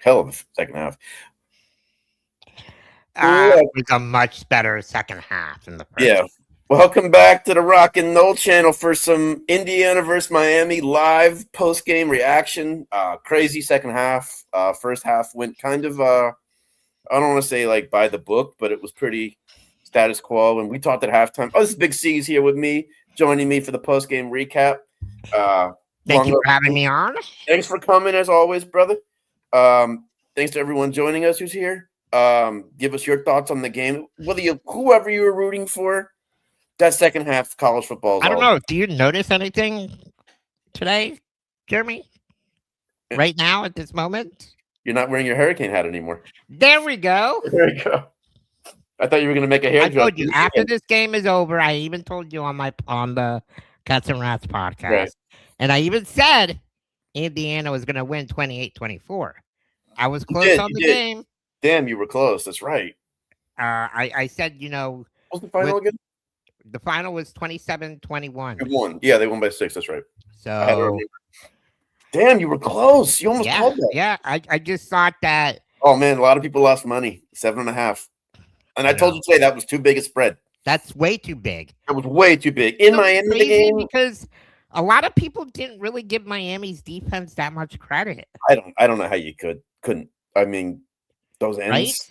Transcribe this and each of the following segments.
hell of a second half. It was a much better second half than the first. Yeah. Welcome back to the Rock and Roll channel for some Indiana versus Miami live post game reaction. Crazy second half. First half went kind of I don't want to say like by the book, but it was pretty status quo. And we talked at halftime. Oh, this is Big Ceaz here with me, joining me for the post game recap. Thank you for having me on. Thanks for coming as always, brother. Thanks to everyone joining us who's here. Give us your thoughts on the game. Whoever you were rooting for, that second half of college football. I don't know. Do you notice anything today, Jeremy? Right now, at this moment? You're not wearing your hurricane hat anymore. There we go. There we go. I thought you were going to make a hair joke. I told you after this game is over. I even told you on the Cats and Rats podcast, right. And I even said Indiana was going to win 28-24. I was close on the game. Damn, you were close. That's right. I said, what was the final again? The final was 27-21. They won. Yeah, they won by 6. That's right. So, damn, you were close. You almost called that. Yeah, I just thought that. Oh man, a lot of people lost money. 7.5. And I told you today that was too big a spread. That's way too big. That was way too big in Miami game because a lot of people didn't really give Miami's defense that much credit. I don't know how you couldn't. I mean, those ends. Right?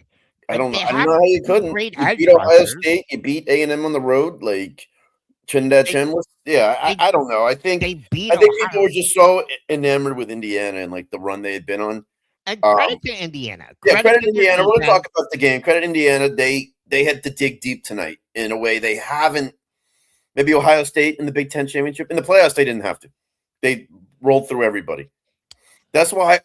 I don't know how you couldn't. You beat Ohio State. You beat A&M on the road. Like Trinidad Chenless. Yeah, I don't know. I think people were just so enamored with Indiana and like the run they had been on. And credit to Indiana. Credit Indiana. We're going to talk about the game. Credit Indiana. They had to dig deep tonight in a way they haven't. Maybe Ohio State in the Big Ten championship. In the playoffs, they didn't have to. They rolled through everybody. That's why,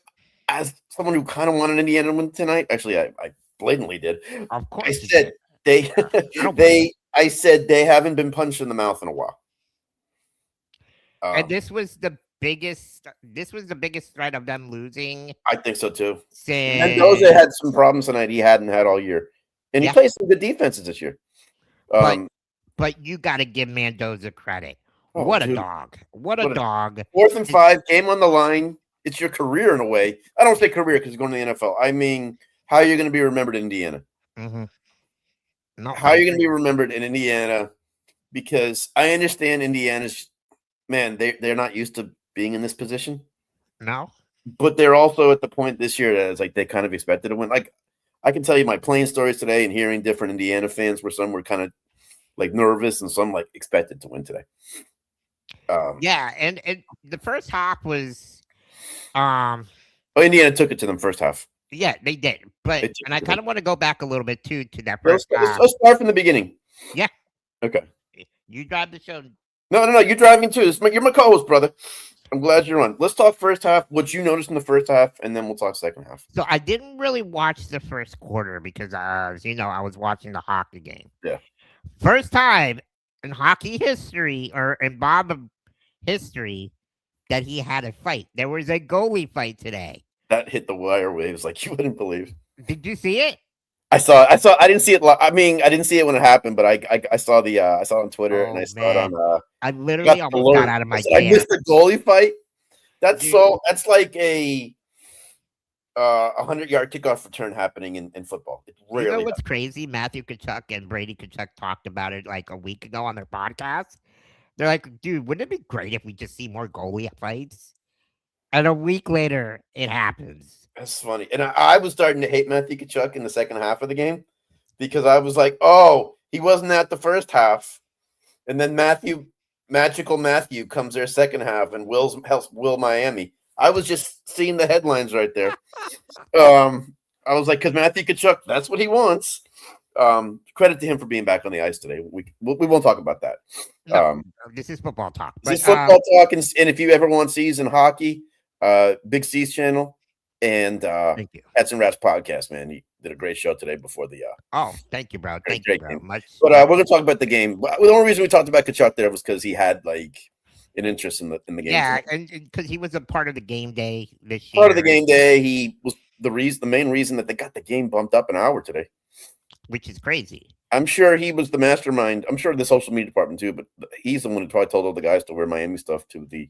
as someone who kind of wanted Indiana to win tonight, actually, I blatantly did. Of course, I said I said they haven't been punched in the mouth in a while. And this was the biggest threat of them losing. I think so too. Mendoza had some problems tonight he hadn't had all year, and he plays some good defenses this year. But you got to give Mendoza credit. What a dog! What a dog! 4th and 5, game on the line. It's your career in a way. I don't say career because you're going to the NFL. I mean, how are you going to be remembered in Indiana? Mm-hmm. How are you going to be remembered in Indiana? Because I understand Indiana's they're not used to being in this position. No, but they're also at the point this year that it's like they kind of expected to win. Like I can tell you my playing stories today and hearing different Indiana fans where some were kind of like nervous and some like expected to win today. And the first half was Indiana took it to them first half. Yeah, they did. But I kind of want to go back a little bit too to that first half. Let's start from the beginning. Yeah. Okay. You drive the show. No. You're driving too. You're my co-host, brother. I'm glad you're on. Let's talk first half. What you noticed in the first half, and then we'll talk second half. So I didn't really watch the first quarter because, I was watching the hockey game. Yeah. First time in hockey history or in Bob history that he had a fight. There was a goalie fight today. That hit the wire waves like you wouldn't believe. Did you see it? I saw. I didn't see it. I mean, I didn't see it when it happened, but I saw the. I saw it on Twitter and I saw it on. I literally almost got out of my. I missed the goalie fight. That's like a 100-yard kickoff return happening in football. It's rarely. You know what's crazy? Matthew Tkachuk and Brady Tkachuk talked about it like a week ago on their podcast. They're like, dude, wouldn't it be great if we just see more goalie fights? And a week later, it happens. That's funny. And I was starting to hate Matthew Tkachuk in the second half of the game because I was like, oh, he wasn't at the first half. And then Magical Matthew comes there second half and helps Will Miami. I was just seeing the headlines right there. I was like, because Matthew Tkachuk, that's what he wants. Credit to him for being back on the ice today. We won't talk about that. No, this is football talk. This is football talk. And if you ever want Ceaz in hockey, Big Ceaz channel. And thank you. Cats and Rats podcast, man. You did a great show today before the thank you, bro. Thank you very much. But we're gonna talk about the game. The only reason we talked about Tkachuk there was because he had like an interest in the game. Yeah, and because he was a part of the game day this year. Part of the game day. He was the main reason that they got the game bumped up an hour today. Which is crazy. I'm sure he was the mastermind. I'm sure the social media department too, but he's the one who probably told all the guys to wear Miami stuff to the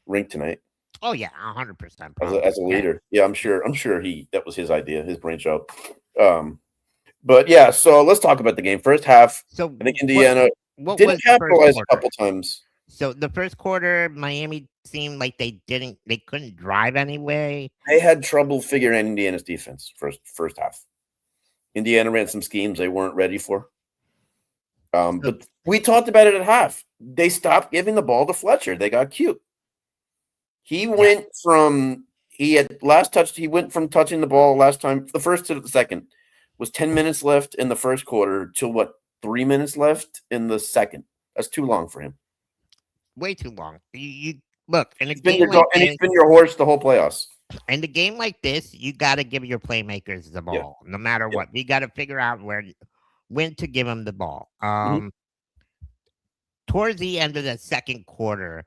rink tonight. Oh yeah, 100%, as bro. as a Yeah. leader. Yeah, I'm sure he that was his idea, his brainchild. Um, but yeah, so let's talk about the game. First half, So I think what Indiana what didn't was the first capitalize a quarter? couple times. So the first quarter, Miami seemed like they couldn't drive anyway. They had trouble figuring out Indiana's defense first half. Indiana ran some schemes they weren't ready for. So But we talked about it at half. They stopped giving the ball to Fletcher. They got cute. He yeah, went from he had last touched. He went from touching the ball last time, the first to the second, was 10 minutes left in the first quarter to what 3 minutes left in the second. That's too long for him. way too long. You look in a He's been game your like and he's this. been your horse the whole playoffs. In a game like this, you got to give your playmakers the Yeah, ball, no matter yeah. what. You got to figure out when to give them the ball. Mhm. Towards the end of the second quarter,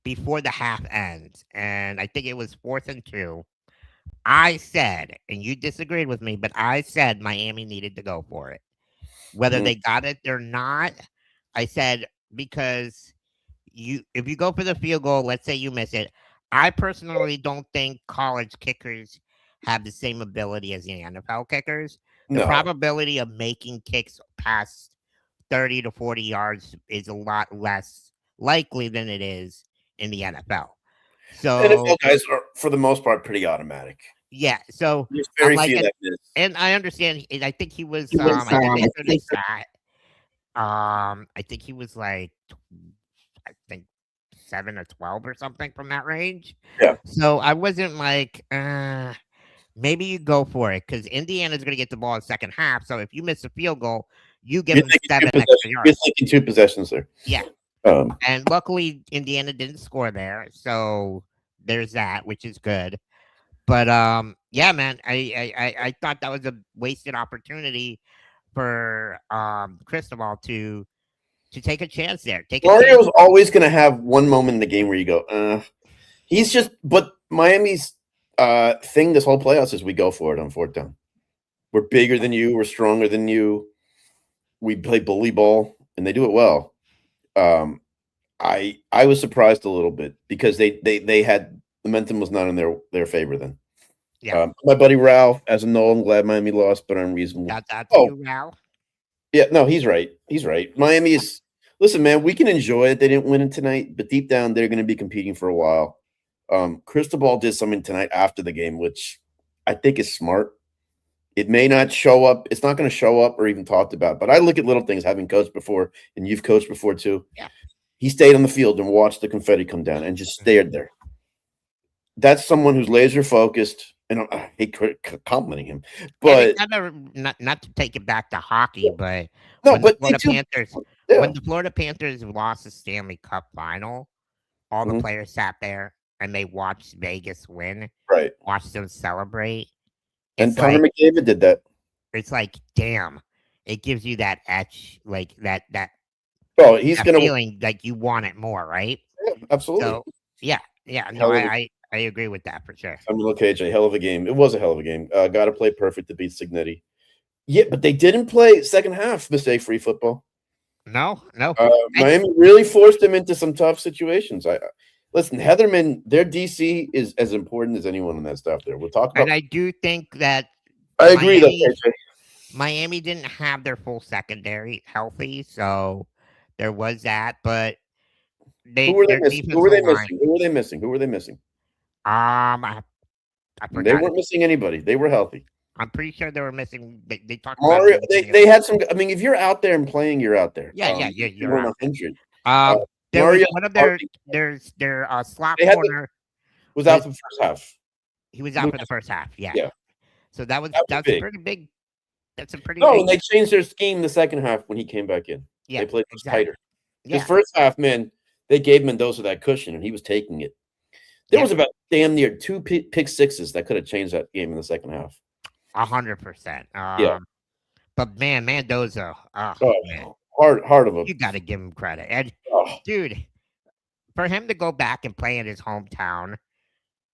before the half ends, and I think it was 4th and 2. I said, and you disagreed with me, but I said Miami needed to go for it. Whether Mhm. they got it or not, I said because if you go for the field goal, let's say you miss it. I personally don't think college kickers have the same ability as the NFL kickers. The No, probability of making kicks past 30 to 40 yards is a lot less likely than it is in the NFL. NFL So, guys are for the most part pretty automatic. yeah, so There's I'm very like, few that miss. and I understand. And I think he was. He was, I think I after they think sat, I think he was like, I think 7 or 12 or something from that range. yeah. So I wasn't like, maybe you go for it because Indiana's going to get the ball in the second half. So if you miss a field goal, you give You're them thinking two 7 extra possessions. You're yards. thinking two possessions there. Yeah, Um, and luckily Indiana didn't score there, so there's that, which is good. But yeah, man, I thought that was a wasted opportunity for Cristobal to take a chance there, take a chance. Mario's always going to have one moment in the game where you go, he's just, but Miami's thing this whole playoffs is we go for it on fourth down. We're bigger than you. We're stronger than you. We play bully ball, and they do it well. I was surprised a little bit because they had momentum was not in their favor then. Yeah, My buddy Ralph, as a Noel, I'm glad Miami lost, but unreasonable. shout out to Oh, you, Ral. yeah, no, he's right. He's right. Miami is listen, man, we can enjoy it. They didn't win it tonight, but deep down they're gonna be competing for a while. Cristobal did something tonight after the game, which I think is smart. It may not show up, it's not gonna show up or even talked about, but I look at little things having coached before, and you've coached before too. Yeah. He stayed on the field and watched the confetti come down and just stared there. That's someone who's laser focused, and I hate complimenting him, And it but kind of not to take it back to hockey, but no, when the but they Florida too, Panthers yeah, lost the Stanley Cup final, all the mhm, players sat there and they watched Vegas win, right. watched them celebrate. And It's Connor like McDavid did that. damn, it gives you that etch, like Oh, he's that gonna feeling like you want it more, right? yeah, absolutely. So yeah, yeah, no, Hell of a I agree with that for sure. Samuel KJ, hell of a game. It was a hell of a game. Got to play perfect to beat Signetti. Yeah, but they didn't play second half mistake-free football. No, no, and Miami really forced him into some tough situations. I listen, Heatherman, their DC is as important as anyone on that staff there. We'll talk about. I do think that I agree, though, Miami KJ. Miami didn't have their full secondary healthy, so there was that, but Who were they their missing? Who were defensive they line, missing? Who were they missing? Who were they missing? I They forgot. weren't missing anybody. They were healthy. I'm pretty sure they were missing. They talked about it Mario, in the beginning of they the had some. I mean, if you're out there and playing, you're out there. yeah, yeah, You you're weren't out. 100. Uh, There was Mario one of Harding, their slot they had the, corner was out was the first half. he was out for the Lucas, first half. Yeah, yeah, so that was that's a big. pretty big. That's a pretty No, big. and they changed their scheme the second half when he came back in. Yeah, They played much exactly. tighter. Because Yeah, first half, man, they gave Mendoza that cushion and he was taking it. There yeah, was about damn near two pick sixes that could have changed that game in the second half. 100%. Yeah. But man, Mendoza, oh man, Oh, hard of a. you got to give him credit. And Oh, dude, for him to go back and play in his hometown,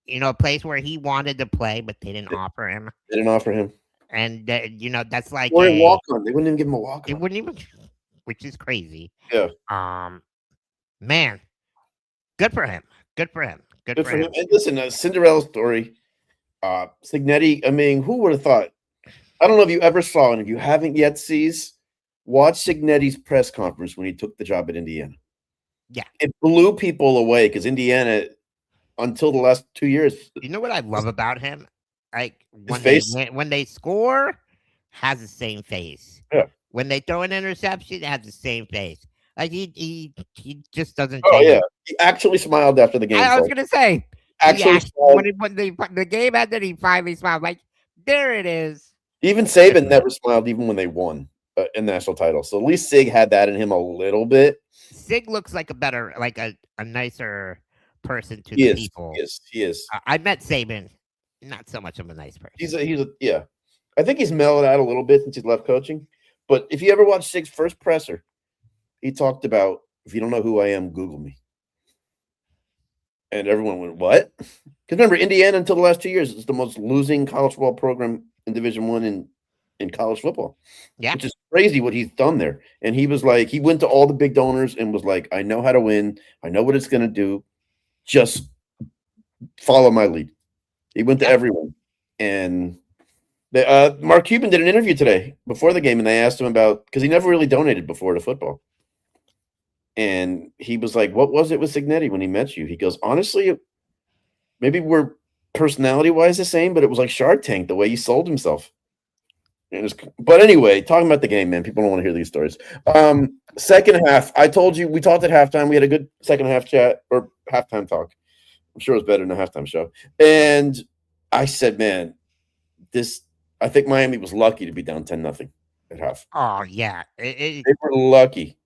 a place where he wanted to play, but they didn't offer him, they didn't offer him. and that's like Or a walk on. They wouldn't even give him a walk it on. wouldn't even, which is crazy. Yeah. Um, man, good for him. Good for him. Good Good for for him. him. And listen, a Cinderella story. Signetti. I mean, who would have thought? I don't know if you ever saw, and if you haven't yet, sees watch Signetti's press conference when he took the job at Indiana. Yeah. It blew people away because Indiana, until the last 2 years, You know what I love about him? Like his face. when they score, has the same face. Yeah. When they throw an interception, it has the same face. Like he just doesn't Oh change. yeah. He actually smiled after the game. I was So gonna say he actually act smiled. when the game ended, he finally smiled. Like there it is. Even Good Saban for him. never smiled, even when they won a national title. So at least Sig had that in him a little bit. Sig looks like a better, like a nicer person to He the is. He people. is. He is. I met Saban, not so much of a nice He's person. a. He's a. Yeah. I think he's mellowed out a little bit since he's left coaching. But if you ever watch Sig's first presser, he talked about, if you don't know who I am, Google me. And everyone went, what? Because remember, Indiana until the last 2 years is the most losing college football program in Division One in college football, Yeah, which is crazy what he's done there. And he was like, he went to all the big donors and was like, I know how to win. I know what it's going to do. Just follow my lead. He went to yeah. everyone. And Mark Cuban did an interview today before the game, and they asked him about, because he never really donated before to football. And he was like, what was it with Signetti when he met you? He goes, honestly, maybe we're personality wise the same, but it was like Shark Tank, the way he sold himself. But anyway, talking about the game, man, people don't want to hear these stories. Second half, I told you, we talked at halftime. We had a good second half chat or halftime talk. I'm sure it was better than a halftime show. And I said, man, I think Miami was lucky to be down 10-0 at half. Oh yeah. They were lucky.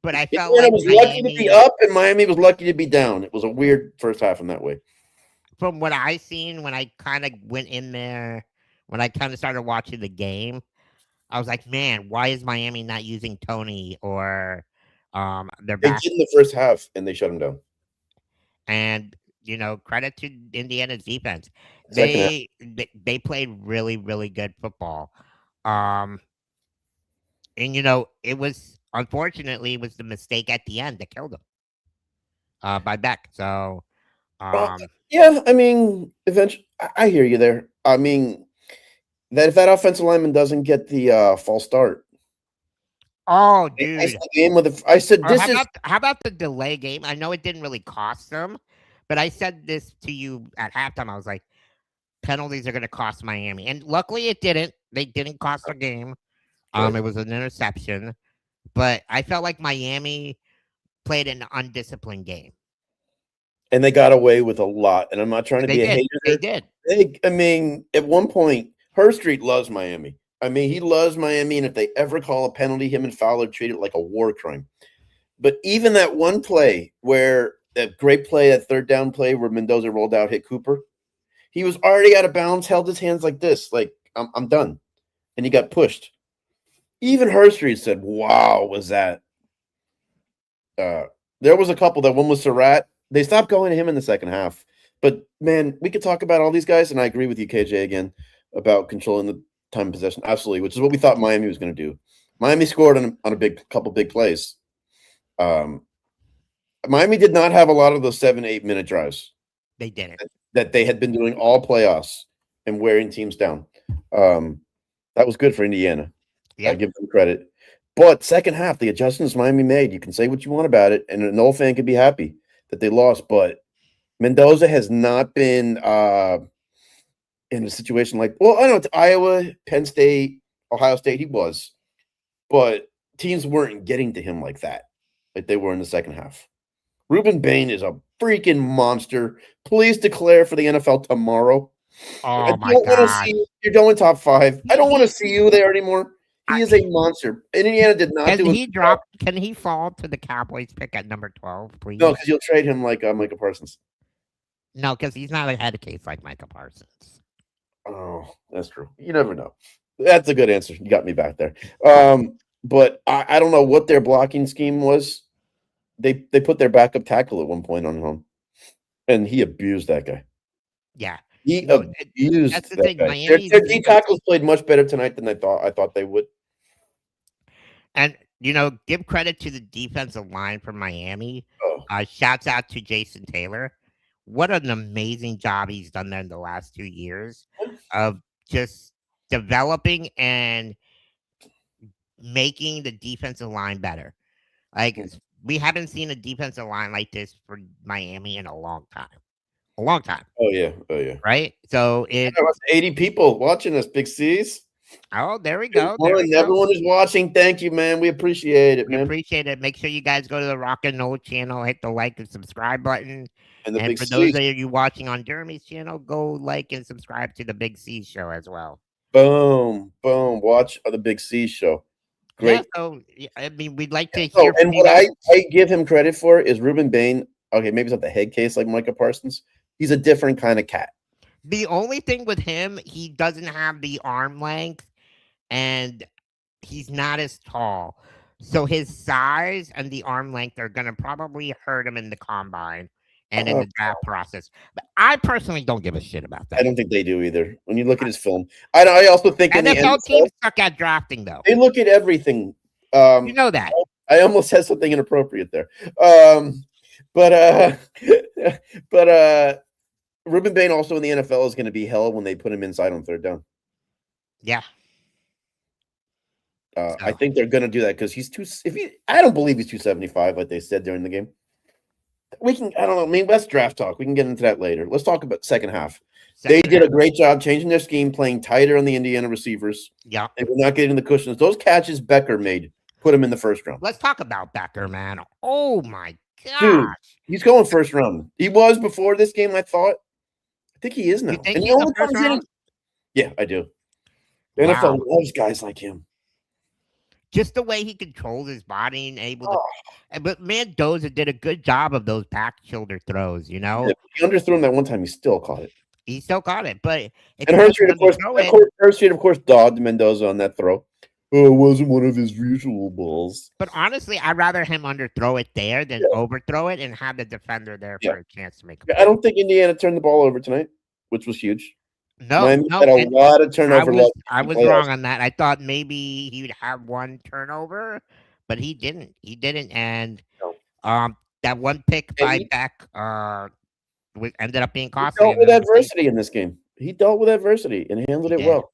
But I felt Indiana like was lucky to be Miami, up, and Miami was lucky to be down. It was a weird first half in that way. from what I seen when I kind of went in there, when I kind of started watching the game, I was like, man, why is Miami not using Tony or their They back? did in the first half, and they shut him down. And credit to Indiana's defense. Second half. They played really really good football. Um, and it was unfortunately it was the mistake at the end that killed them. By Beck. So Well, um, yeah, I mean, eventually, I hear you there. I mean, that if that offensive lineman doesn't get the false start, oh they ice dude. the game with I said, Or this is how about the delay game? I know it didn't really cost them, but I said this to you at halftime. I was like, penalties are going to cost Miami, and luckily it didn't. They didn't cost their game. right. It was an interception, but I felt like Miami played an undisciplined game. And they got away with a lot. And I'm not trying to They be a did. They hater. did. I mean, at one point, Street loves Miami. I mean, he loves Miami, and if they ever call a penalty, him and Fowler treat it like a war crime. But even that one play where that great play, that third down play where Mendoza rolled out, hit Cooper, he was already out of bounds, held his hands like this, like I'm done, and he got pushed. Even Street said, "Wow, was that?" There was a couple. That one was Surratt. They stopped going to him in the second half. But man, we could talk about all these guys, and I agree with you, KJ, again about controlling the time of possession. Absolutely, which is what we thought Miami was going to do. Miami scored on a couple big plays. Miami did not have a lot of those 7-8 minute drives They didn't. that they had been doing all playoffs and wearing teams down. That was good for Indiana. Yeah. I give them credit. But second half, the adjustments Miami made, you can say what you want about it, and an old fan could be happy that they lost. But Mendoza has not been in a situation like, well, I don't know, it's Iowa, Penn State, Ohio State, he was. But teams weren't getting to him like that, like they were in the second half. Ruben Bain is a freaking monster. Please declare for the NFL tomorrow. I Oh my don't want to god. see you. You're going top 5. I don't want to see you there anymore. He is a I- monster. And Indiana did not Can do he it. drop? Can he fall to the Cowboys pick at number 12, please? No, because you'll trade him like Micah Parsons. No, because he's not a head case like Micah Parsons. Oh, that's true. You never know. That's a good answer. You got me back there. But I don't know what their blocking scheme was. They put their backup tackle at one point on him, and he abused that guy. Yeah. He No, abused that's the that thing. guy. Miami's Their D defense, tackles played much better tonight than I thought they would. and give credit to the defensive line for Miami. Oh, Shouts out to Jason Taylor. What an amazing job he's done there in the last 2 years of just developing and making the defensive line better. Like we haven't seen a defensive line like this for Miami in a long time. A long time, Oh yeah, oh yeah. right? So Yeah, it. 80 people watching us, Big C's. Oh, there we go. There we Everyone, go. everyone is watching. Thank you, man. We appreciate it, We man. appreciate it. Make sure you guys go to the Rock and Roll channel, hit the like and subscribe button. And the And Big for those C's. of you watching on Jeremy's channel, go like and subscribe to the Big C show as well. Boom, boom. Watch the Big C show. Yeah, Great. so I mean, we'd like to Oh, hear and from you what guys. I give him credit for is Ruben Bain. Okay, maybe it's not the head case like Micah Parsons. He's a different kind of cat. The only thing with him, he doesn't have the arm length and he's not as tall. So his size and the arm length are going to probably hurt him in the combine and in Uh, the draft process. But I personally don't give a shit about I that. don't think they do either. When you look at his film, I also think in the NFL NFL, teams suck at drafting, though. they look at everything. You know that. I almost said something inappropriate there. But but Ruben Bain also in the NFL is going to be hell when they put him inside on third down. Yeah. I think they're going to do that because he's too. I don't believe he's 275 like they said during the game. We can. I don't know. I mean, that's draft talk. We can get into that later. Let's talk about second half. They did a great job changing their scheme, playing tighter on the Indiana receivers. Yeah. And we're not getting the cushions. Those catches Becker made put him in the first round. Let's talk about Becker, man. Oh my gosh. Dude, he's going first round. He was before this game, I thought. I think he is now. You think And he's the first round? Yeah, I do. The Wow. NFL loves guys like him. Just the way he controls his body and able to. But Mendoza did a good job of those back shoulder throws, you know? Yeah, he underthrew him that one time. He still caught it. He still caught it. But And Hershey, of course, dogged Mendoza on that throw. Oh, it wasn't one of his usual balls. But honestly, I'd rather him underthrow it there than overthrow it and have the defender there for a chance to make a play. I don't think Indiana turned the ball over tonight, which was huge. No, Miami no, had a lot of turnover. I was wrong on that. I thought maybe he would have one turnover, but he didn't. He didn't, and that one pick by Beck ended up being costly. He dealt with adversity in this game. He dealt with adversity and handled it well.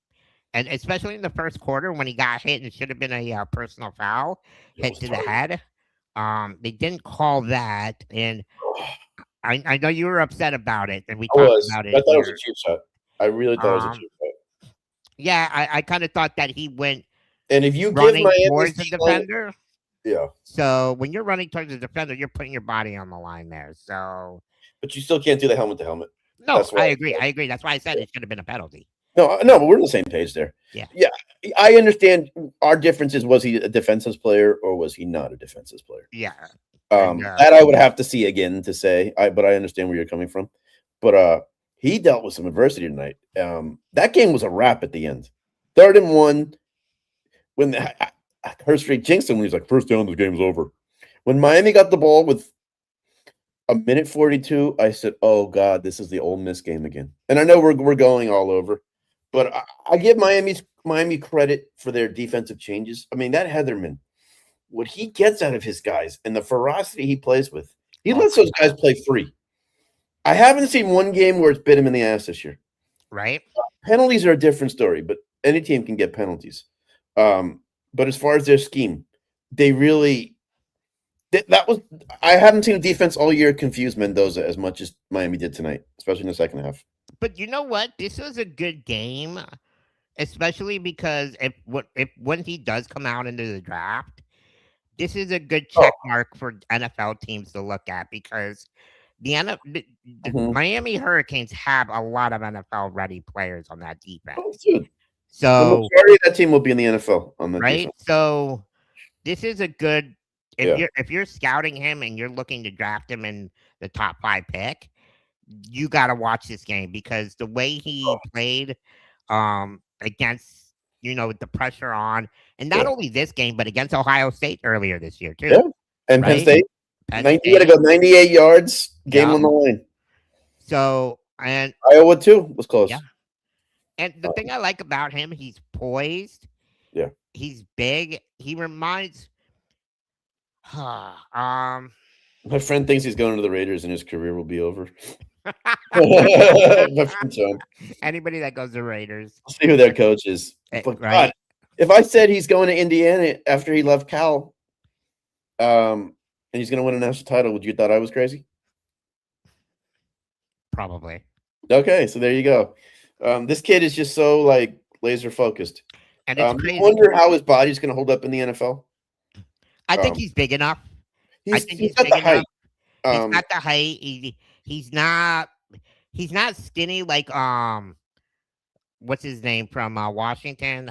And especially in the first quarter when he got hit and should have been a personal foul hit to the head. They didn't call that, and I know you were upset about it, and we talked about it. I thought it was a cheap shot. I really thought it was a cheap shot. Yeah, I kind of thought that he went. And if you running give Miami towards the defender, yeah. So when you're running towards the defender, you're putting your body on the line there. So, but you still can't do the helmet to helmet. No, I agree. I agree. That's why I said it should have been a penalty. No, but we're on the same page there. Yeah. I understand. Our difference is, was he a defensive player or was he not a defensive player? Yeah. That I would have to see again to say. But I understand where you're coming from. But he dealt with some adversity tonight. That game was a wrap at the end. 3rd and 1. When Hershey jinxed him when he's like, first down, the game's over. When Miami got the ball with a minute 42, I said, oh God, this is the Ole Miss game again. And I know we're going all over, but I give Miami credit for their defensive changes. I mean, that Heatherman, what he gets out of his guys and the ferocity he plays with, he lets those guys play free. I haven't seen one game where it's bit him in the ass this year. Right. Penalties are a different story, but any team can get penalties. But as far as their scheme, they really I haven't seen a defense all year confuse Mendoza as much as Miami did tonight, especially in the second half. But you know what? This was a good game, especially because if when he does come out into the draft, this is a good check mark for NFL teams to look at because the Miami Hurricanes have a lot of NFL ready players on that defense. So the majority of that team will be in the NFL on the right. defense. So this is a good if you're scouting him and you're looking to draft him in the top 5 pick, you got to watch this game because the way he played against with the pressure on, and not only this game but against Ohio State earlier this year too. Yeah, and Penn State. You got to go 98 yards, game on the line. So and Iowa too was close. Yeah. And the thing I like about him, he's poised. Yeah. He's big. He reminds My friend thinks he's going to the Raiders and his career will be over. My friend John. Anybody that goes to Raiders, I'll see who their coach is. But God, right? if I said he's going to Indiana after he left Cal, and he's going to win a national title, would you thought I was crazy? Probably. Okay, so there you go. This kid is just so like laser focused. And it's You crazy. wonder how his body's going to hold up in the NFL. I think he's big enough. I think He's he's got big the height. enough. He's got the height. He's not skinny like what's his name from Washington?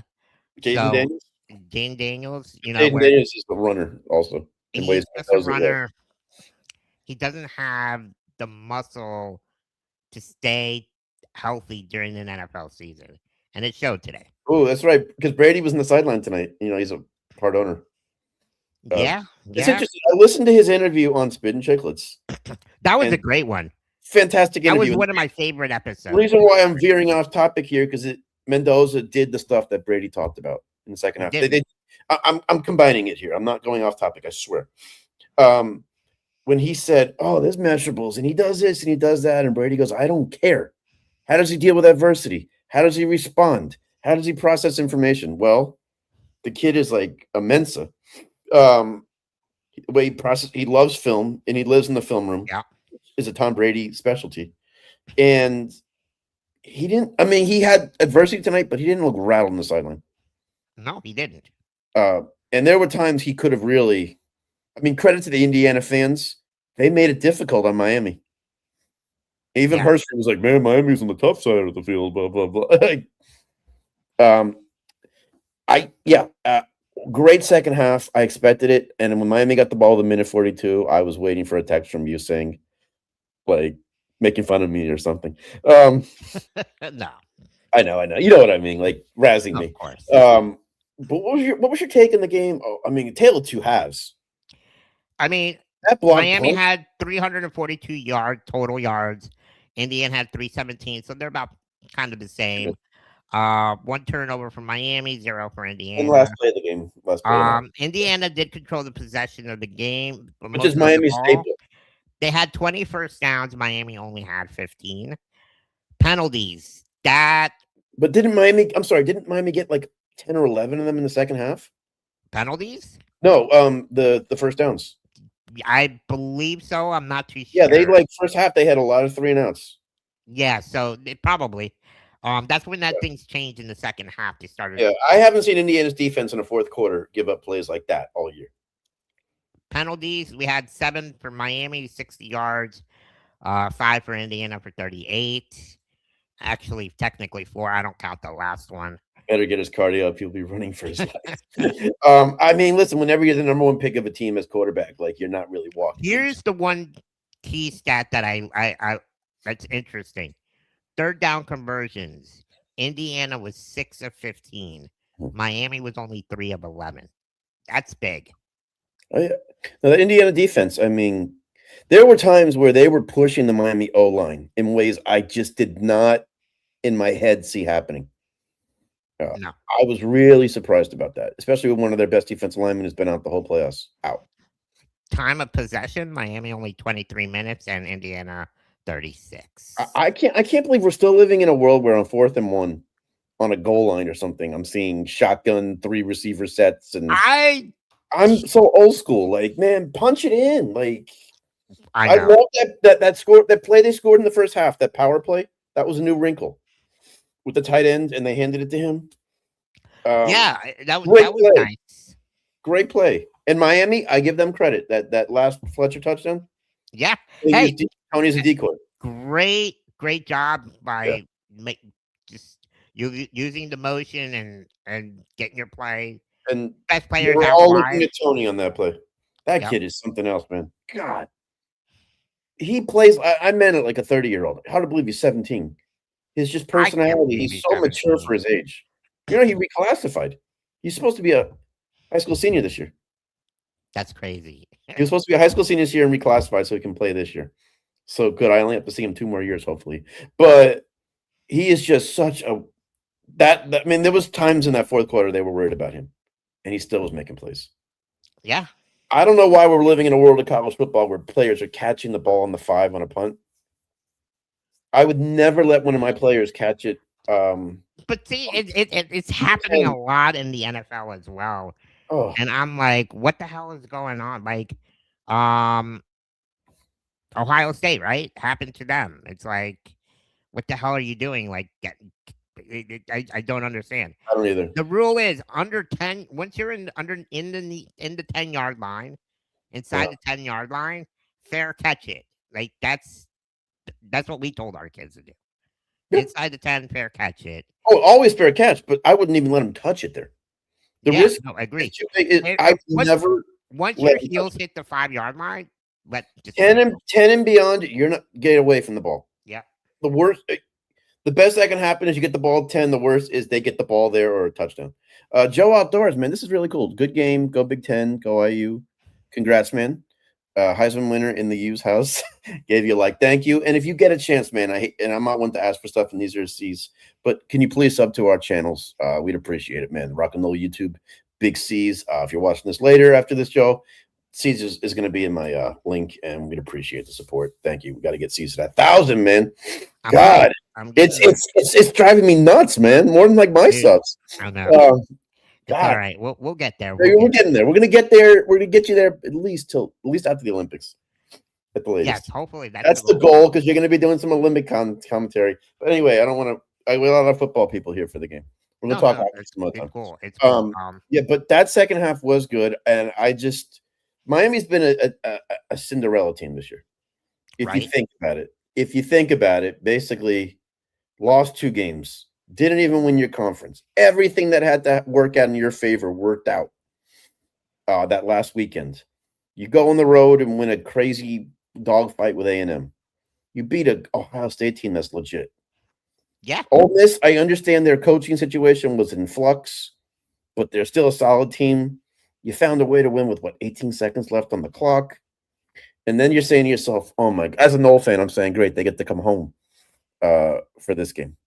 Jaden So Daniels. Jane Daniels, you know, Jaden where Daniels is the runner also in ways he's he just a knows it well. runner. He doesn't have the muscle to stay healthy during an NFL season, and it showed today. Oh, that's right. Because Brady was in the sideline tonight. You know, he's a part owner. Yeah, It's yeah, interesting. I listened to his interview on Spit and Chicklets. that was a And great one. fantastic That was interview. one of my favorite The episodes. reason why I'm veering off topic here because Mendoza did the stuff that Brady talked about in the second half. I'm combining it here. I'm not going off topic. I swear. When he said, "Oh, there's measurables," and he does this and he does that, and Brady goes, "I don't care. How does he deal with adversity? How does he respond? How does he process information?" Well, the kid is like a Mensa. The way he loves film and he lives in the film room. Yeah. Is a Tom Brady specialty, and he didn't. I mean, he had adversity tonight, but he didn't look rattled on the sideline. No, he didn't. And there were times he could have really. I mean, credit to the Indiana fans; they made it difficult on Miami. Even Hershey was like, "Man, Miami's on the tough side of the field." Blah blah blah. Great second half. I expected it, and when Miami got the ball, the minute 42, I was waiting for a text from you saying, like, making fun of me or something. No, I know. You know what I mean, like razzing me. of course. But what was your take in the game? Oh, I mean, tale of two halves. I mean, That block Miami punt, had 342 total yards. Indiana had 317, so they're about kind of the same. One turnover for Miami, 0 for in the Indiana. last play of the game. Indiana did control the possession of the game, but Which most is of the Miami's ball. staple. They had 20 first downs. Miami only had 15 penalties. But didn't Miami? I'm sorry, didn't Miami get like 10 or 11 of them in the second half? Penalties? No, the first downs. I believe so. I'm not too sure. Yeah, they like first half they had a lot of 3 and outs. Yeah, so probably. That's when things changed in the second half. They started. Yeah, I haven't seen Indiana's defense in the fourth quarter give up plays like that all year. Penalties, we had 7 for Miami, 60 yards, 5 for Indiana for 38. Actually, technically 4. I don't count the last one. Better get his cardio up. He'll be running for his life. I mean, listen, whenever you're the number one pick of a team as quarterback, like you're not really walking. Here's the one key stat that I that's interesting. Third down conversions. Indiana was 6 of 15. Miami was only 3 of 11. That's big. Oh, yeah. Now, the Indiana defense, I mean, there were times where they were pushing the Miami O-line in ways I just did not in my head see happening. No. I was really surprised about that, especially when one of their best defensive linemen has been out the whole playoffs. Out. Time of possession, Miami only 23 minutes and Indiana 36. I can't believe we're still living in a world where on 4th and 1 on a goal line or something, I'm seeing shotgun 3 receiver sets and I'm so old school. Like, man, punch it in. Like, I love that play they scored in the first half, that power play. That was a new wrinkle with the tight end, and they handed it to him. That was nice. Great play. And Miami, I give them credit. That last Fletcher touchdown. Yeah. Hey, Tony's a decoy. Great job by just using the motion and getting your play. And best players we're all looking at Tony on that play. That kid is something else, man. God. He plays, I meant it like a 30-year-old. Hard to believe he's 17. His just personality. He's so 17. Mature for his age. You know, he reclassified. He's supposed to be a high school senior this year. That's crazy. He was supposed to be a high school senior this year and reclassified so he can play this year. So good. I only have to see him 2 more years, hopefully. But he is just such a I mean, there was times in that fourth quarter they were worried about him, and he still was making plays. Yeah. I don't know why we're living in a world of college football where players are catching the ball on the 5 on a punt. I would never let one of my players catch it. But see, it's happening 10. a lot in the NFL as well, Oh, and I'm like, what the hell is going on? Like, um, Ohio State, right? Happened to them. It's like, what the hell are you doing? Like, I don't understand. I don't either. The rule is under 10. Once you're in the 10-yard line, Yeah. inside the 10-yard line, fair catch it. Like that's what we told our kids to do. Yeah. Inside the 10, fair catch it. Oh, always fair catch, but I wouldn't even let him touch it there. The Yeah, risk no, I is agree. too big. And I would never once let your him touch heels it. hit the 5-yard line, just 10 let and go. 10 and beyond, you're not get away from the ball. Yeah, The worst, the best that can happen is you get the ball at 10. The worst is they get the ball there or a touchdown. Joe Outdoors, man, this is really cool. Good game. Go Big Ten. Go IU. Congrats, man. Heisman winner in the U's house gave you a like. Thank you. And if you get a chance, man, I'm not one to ask for stuff, and these are C's, but can you please sub to our channels? We'd appreciate it, man. Rock and roll YouTube, Big C's. If you're watching this later after this show, C's is going to be in my link, and we'd appreciate the support. Thank you. We got to get C's to that 1,000, man. I'm God, good. I'm good. it's driving me nuts, man. More than like my Dude, subs. I know. Um, It's all God, right. We'll get there. we're getting there. We're gonna get there. We're gonna get you there at least after the Olympics, at the Yes, latest. hopefully That's the goal because you're gonna be doing some Olympic commentary. But anyway, I don't want to. We have a lot of football people here for the game. We're gonna talk No, hockey some other it's time. cool. It's cool. Yeah, but that second half was good, and Miami's been a Cinderella team this year. If you Right? think about it, basically lost 2 games, didn't even win your conference. Everything that had to work out in your favor worked out that last weekend. You go on the road and win a crazy dogfight with A&M. You beat a Ohio State team that's legit. Yeah. Ole Miss, I understand their coaching situation was in flux, but they're still a solid team. You found a way to win with 18 seconds left on the clock. And then you're saying to yourself, oh my, as a Noel fan, I'm saying, great, they get to come home for this game.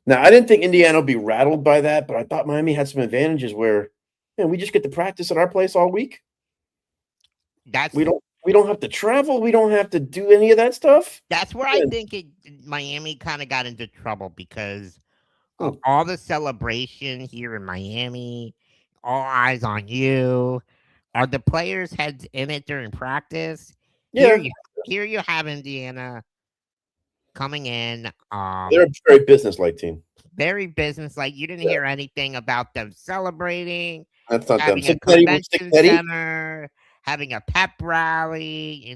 Now, I didn't think Indiana would be rattled by that, but I thought Miami had some advantages where, man, we just get to practice at our place all week. We don't have to travel. We don't have to do any of that stuff. That's where I think Miami kind of got into trouble because of all the celebration here in Miami, all eyes on you. Are the players heads in it during practice? Yeah, Here you have Indiana coming in. they're a very business-like team. Very business-like. You didn't hear anything about them celebrating, That's not them. having a convention center, having a pep rally.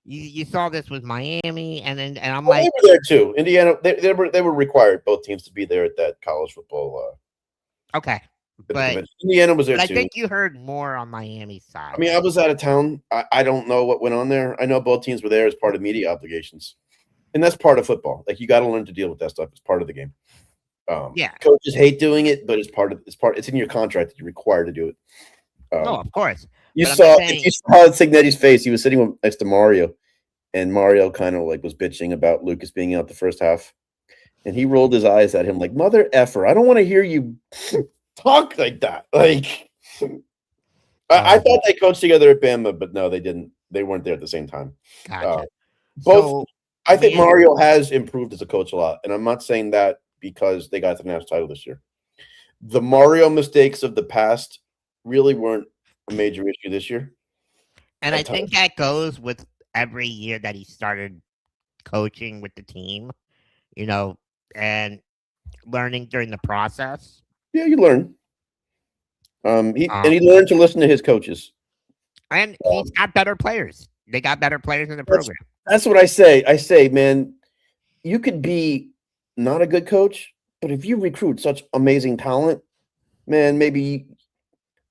You saw this with Miami, and I'm like, they were there too. Indiana, they were required, both teams, to be there at that college football. Okay, but Indiana was there too. I think you heard more on Miami's side. I mean, I was out of town. I don't know what went on there. I know both teams were there as part of media obligations, and that's part of football. Like, you got to learn to deal with that stuff. It's part of the game. Yeah, coaches hate doing it, but it's in your contract that you're required to do it. No, of course. If you saw Signetti's face, he was sitting next to Mario, and Mario kind of was bitching about Lucas being out the first half, and he rolled his eyes at him like, "Mother effer, I don't want to hear you talk like that." Like, I thought they coached together at Bama, but no, they didn't. They weren't there at the same time. Gotcha. I think Mario has improved as a coach a lot, and I'm not saying that because they got the national title this year. The Mario mistakes of the past really weren't a major issue this year. And I think that goes with every year that he started coaching with the team, and learning during the process. Yeah, you learn. He learned to listen to his coaches. And he's got better players. They got better players in the program. That's what I say. I say, man, you could be not a good coach, but if you recruit such amazing talent, man, maybe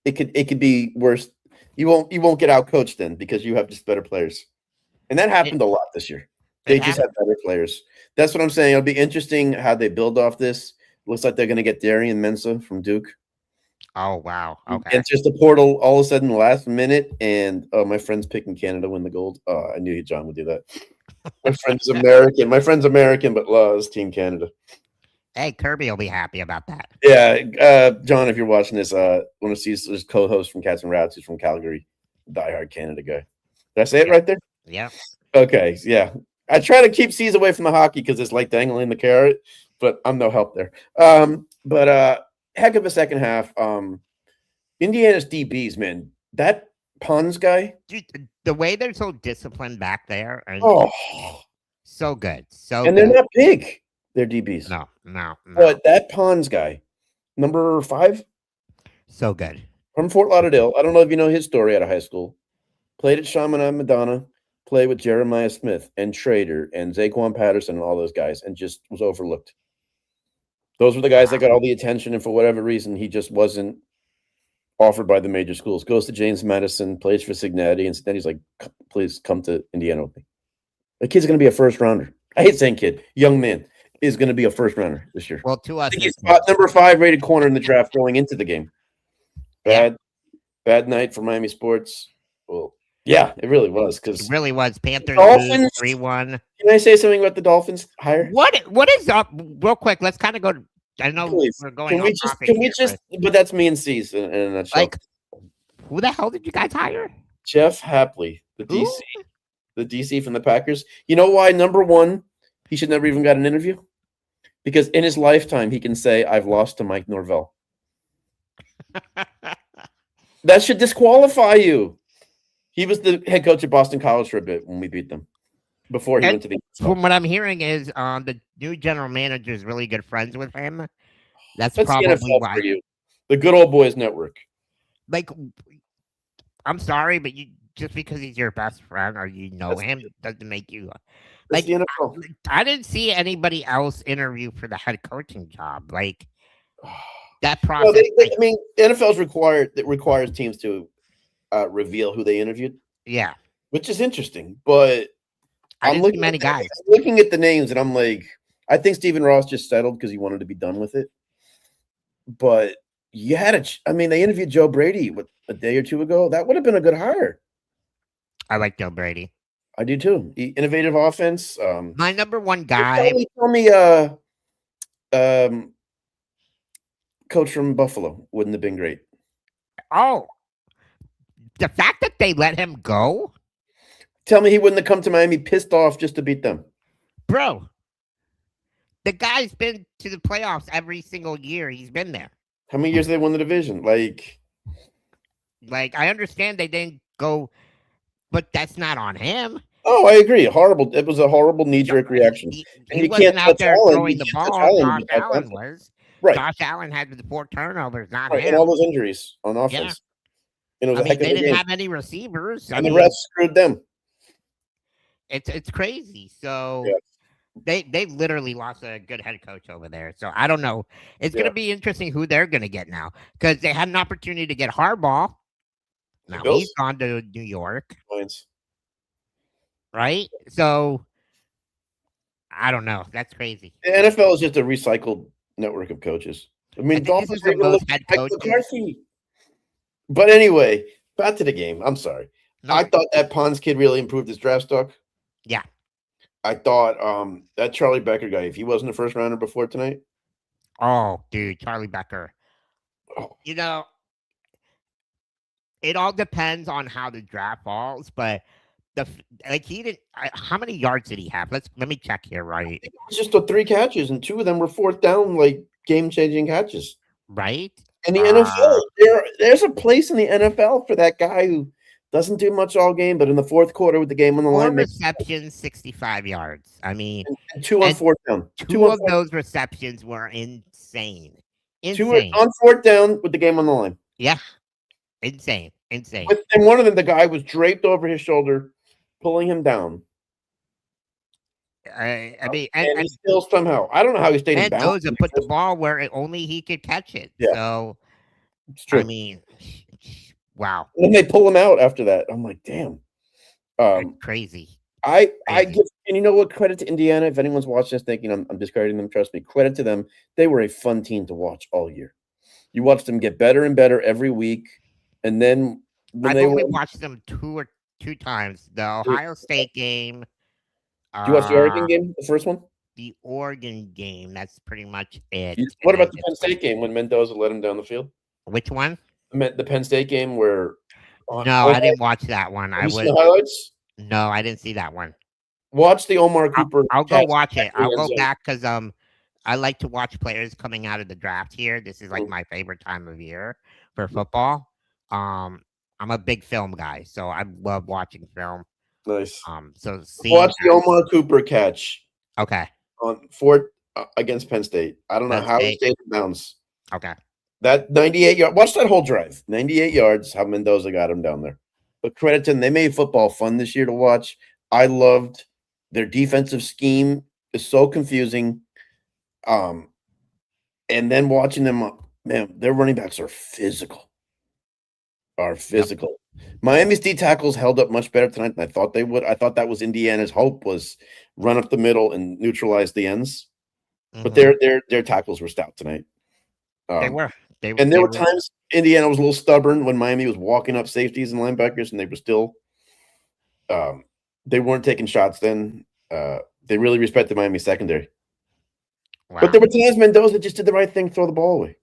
it could be worse. You won't get out coached then because you have just better players, and that happened a lot this year. They just had better players. That's what I'm saying. It'll be interesting how they build off this. Looks like they're going to get Darian Mensah from Duke. Oh wow! Okay, it's just a portal all of a sudden last minute, and my friend's picking Canada win the gold. I knew John would do that. My friend's American. My friend's American, but loves Team Canada. Hey, Kirby will be happy about that. Yeah, John, if you're watching this, one of Ceaz's co-hosts from Cats and Rats, who's from Calgary, diehard Canada guy. Did I say it Yeah. right there? Yeah. Okay, yeah. I try to keep Ceaz away from the hockey because it's like dangling the carrot, but I'm no help there. But heck of a second half. Indiana's DBs, man. That Pons guy. Dude, the way they're so disciplined back there and Oh, so good. So and they're good. not big. They're DBs. No. But that Pons guy, number 5 So good. from Fort Lauderdale. I don't know if you know his story out of high school. Played at Chaminade Madonna, played with Jeremiah Smith and Schrader and Zaquan Patterson and all those guys, and just was overlooked. Those were the guys that got all the attention, and for whatever reason, he just wasn't offered by the major schools. Goes to James Madison, plays for Cincinnati, and then he's like, please come to Indiana with me. The kid's going to be a first rounder. I hate saying kid. Young man is going to be a first rounder this year. Well, to us, He's number 5 rated corner in the draft going into the game. Bad night for Miami sports. Well, yeah, it really was. Because it really was. Panthers Dolphins 3-1. Can I say something about the Dolphins hire? What is up? Real quick, let's kind of go. I know we're going. Can we just? But that's me and Ceaz in a nutshell. Like, who the hell did you guys hire? Jeff Hapley, the DC from the Packers. You know why? Number one, he should never even got an interview, because in his lifetime he can say, "I've lost to Mike Norvell." That should disqualify you. He was the head coach at Boston College for a bit when we beat them. Before he went to the from what I'm hearing is the new general manager is really good friends with him. That's probably the NFL why. For you. The Good Old Boys Network. Like, I'm sorry, but you just because he's your best friend or you know him doesn't make you like the NFL. I didn't see anybody else interview for the head coaching job. Like that process. No, I mean, the NFL's requires teams to reveal who they interviewed. Yeah, which is interesting, but I didn't see many guys. I'm looking at the names, and I'm like, I think Stephen Ross just settled because he wanted to be done with it. But you had they interviewed Joe Brady a day or two ago. That would have been a good hire. I like Joe Brady. I do too. Innovative offense. My number one guy. Tell me, coach from Buffalo wouldn't have been great. Oh, the fact that they let him go. Tell me he wouldn't have come to Miami pissed off just to beat them. Bro, the guy's been to the playoffs every single year. He's been there. How many years they won the division? Like, I understand they didn't go, but that's not on him. Oh, I agree. Horrible. It was a horrible knee-jerk reaction. He wasn't out there throwing the ball. Josh Allen was. Right. Josh Allen had the 4 turnovers, not him. And all those injuries on offense. Yeah. And it was they didn't have any receivers. And the refs screwed them. It's crazy. So they literally lost a good head coach over there. So I don't know. It's going to be interesting who they're going to get now, because they had an opportunity to get Harbaugh. Now he's gone to New York. Right? So I don't know. That's crazy. The NFL is just a recycled network of coaches. I mean, Dolphins are going to look like McCarthy. But anyway, back to the game. I'm sorry. No. I thought that Pons kid really improved his draft stock. Yeah. I thought that Charlie Becker guy, if he wasn't a first rounder before tonight. Oh, dude, Charlie Becker. Oh. You know, it all depends on how the draft falls, but he didn't. How many yards did he have? Let me check here. Right, it was just 3 catches, and 2 of them were fourth down, like game-changing catches. Right. In the NFL, there's a place in the NFL for that guy who doesn't do much all game, but in the fourth quarter with the game on the 4 line, receptions, 65 yards. I mean, and 2 on fourth down. 2 of those receptions were insane. 2 on fourth down with the game on the line. Yeah, insane. And one of them, the guy was draped over his shoulder, pulling him down. I mean, and he still somehow, I don't know how he stayed in balance. And put the ball where only he could catch it. Yeah. So, it's true. I mean, wow. And they pull him out after that. I'm like, damn. Crazy. I give, and you know what? Credit to Indiana. If anyone's watching this thinking I'm discrediting them, trust me. Credit to them. They were a fun team to watch all year. You watched them get better and better every week, and then I've only watched them two times. The Ohio State game. Did you watch the Oregon game, the first one? The Oregon game. That's pretty much it. What about the Penn State game when Mendoza let him down the field? Which one? The Penn State game where No, I didn't watch that one. Have you seen the highlights? No, I didn't see that one. Watch the Omar Cooper I'll go catch watch back it. in the I'll end go zone. back because I like to watch players coming out of the draft here. This is like Mm. my favorite time of year for football. I'm a big film guy, so I love watching film. Nice. So seeing Watch the Omar Cooper catch okay, on Fort against Penn State. I don't know Penn how he State. stayed in bounds. Okay, That 98 yard. Watch that whole drive. 98 yards. How Mendoza got him down there. But credit to them. They made football fun this year to watch. I loved their defensive scheme. Is so confusing. And then watching them, man, their running backs are physical. Yep. Miami's D tackles held up much better tonight than I thought they would. I thought that was Indiana's hope, was run up the middle and neutralize the ends. But their tackles were stout tonight. They were. And there were times Indiana was a little stubborn when Miami was walking up safeties and linebackers, and they were still they weren't taking shots then. They really respected Miami secondary. Wow. But there were times Mendoza just did the right thing, throw the ball away.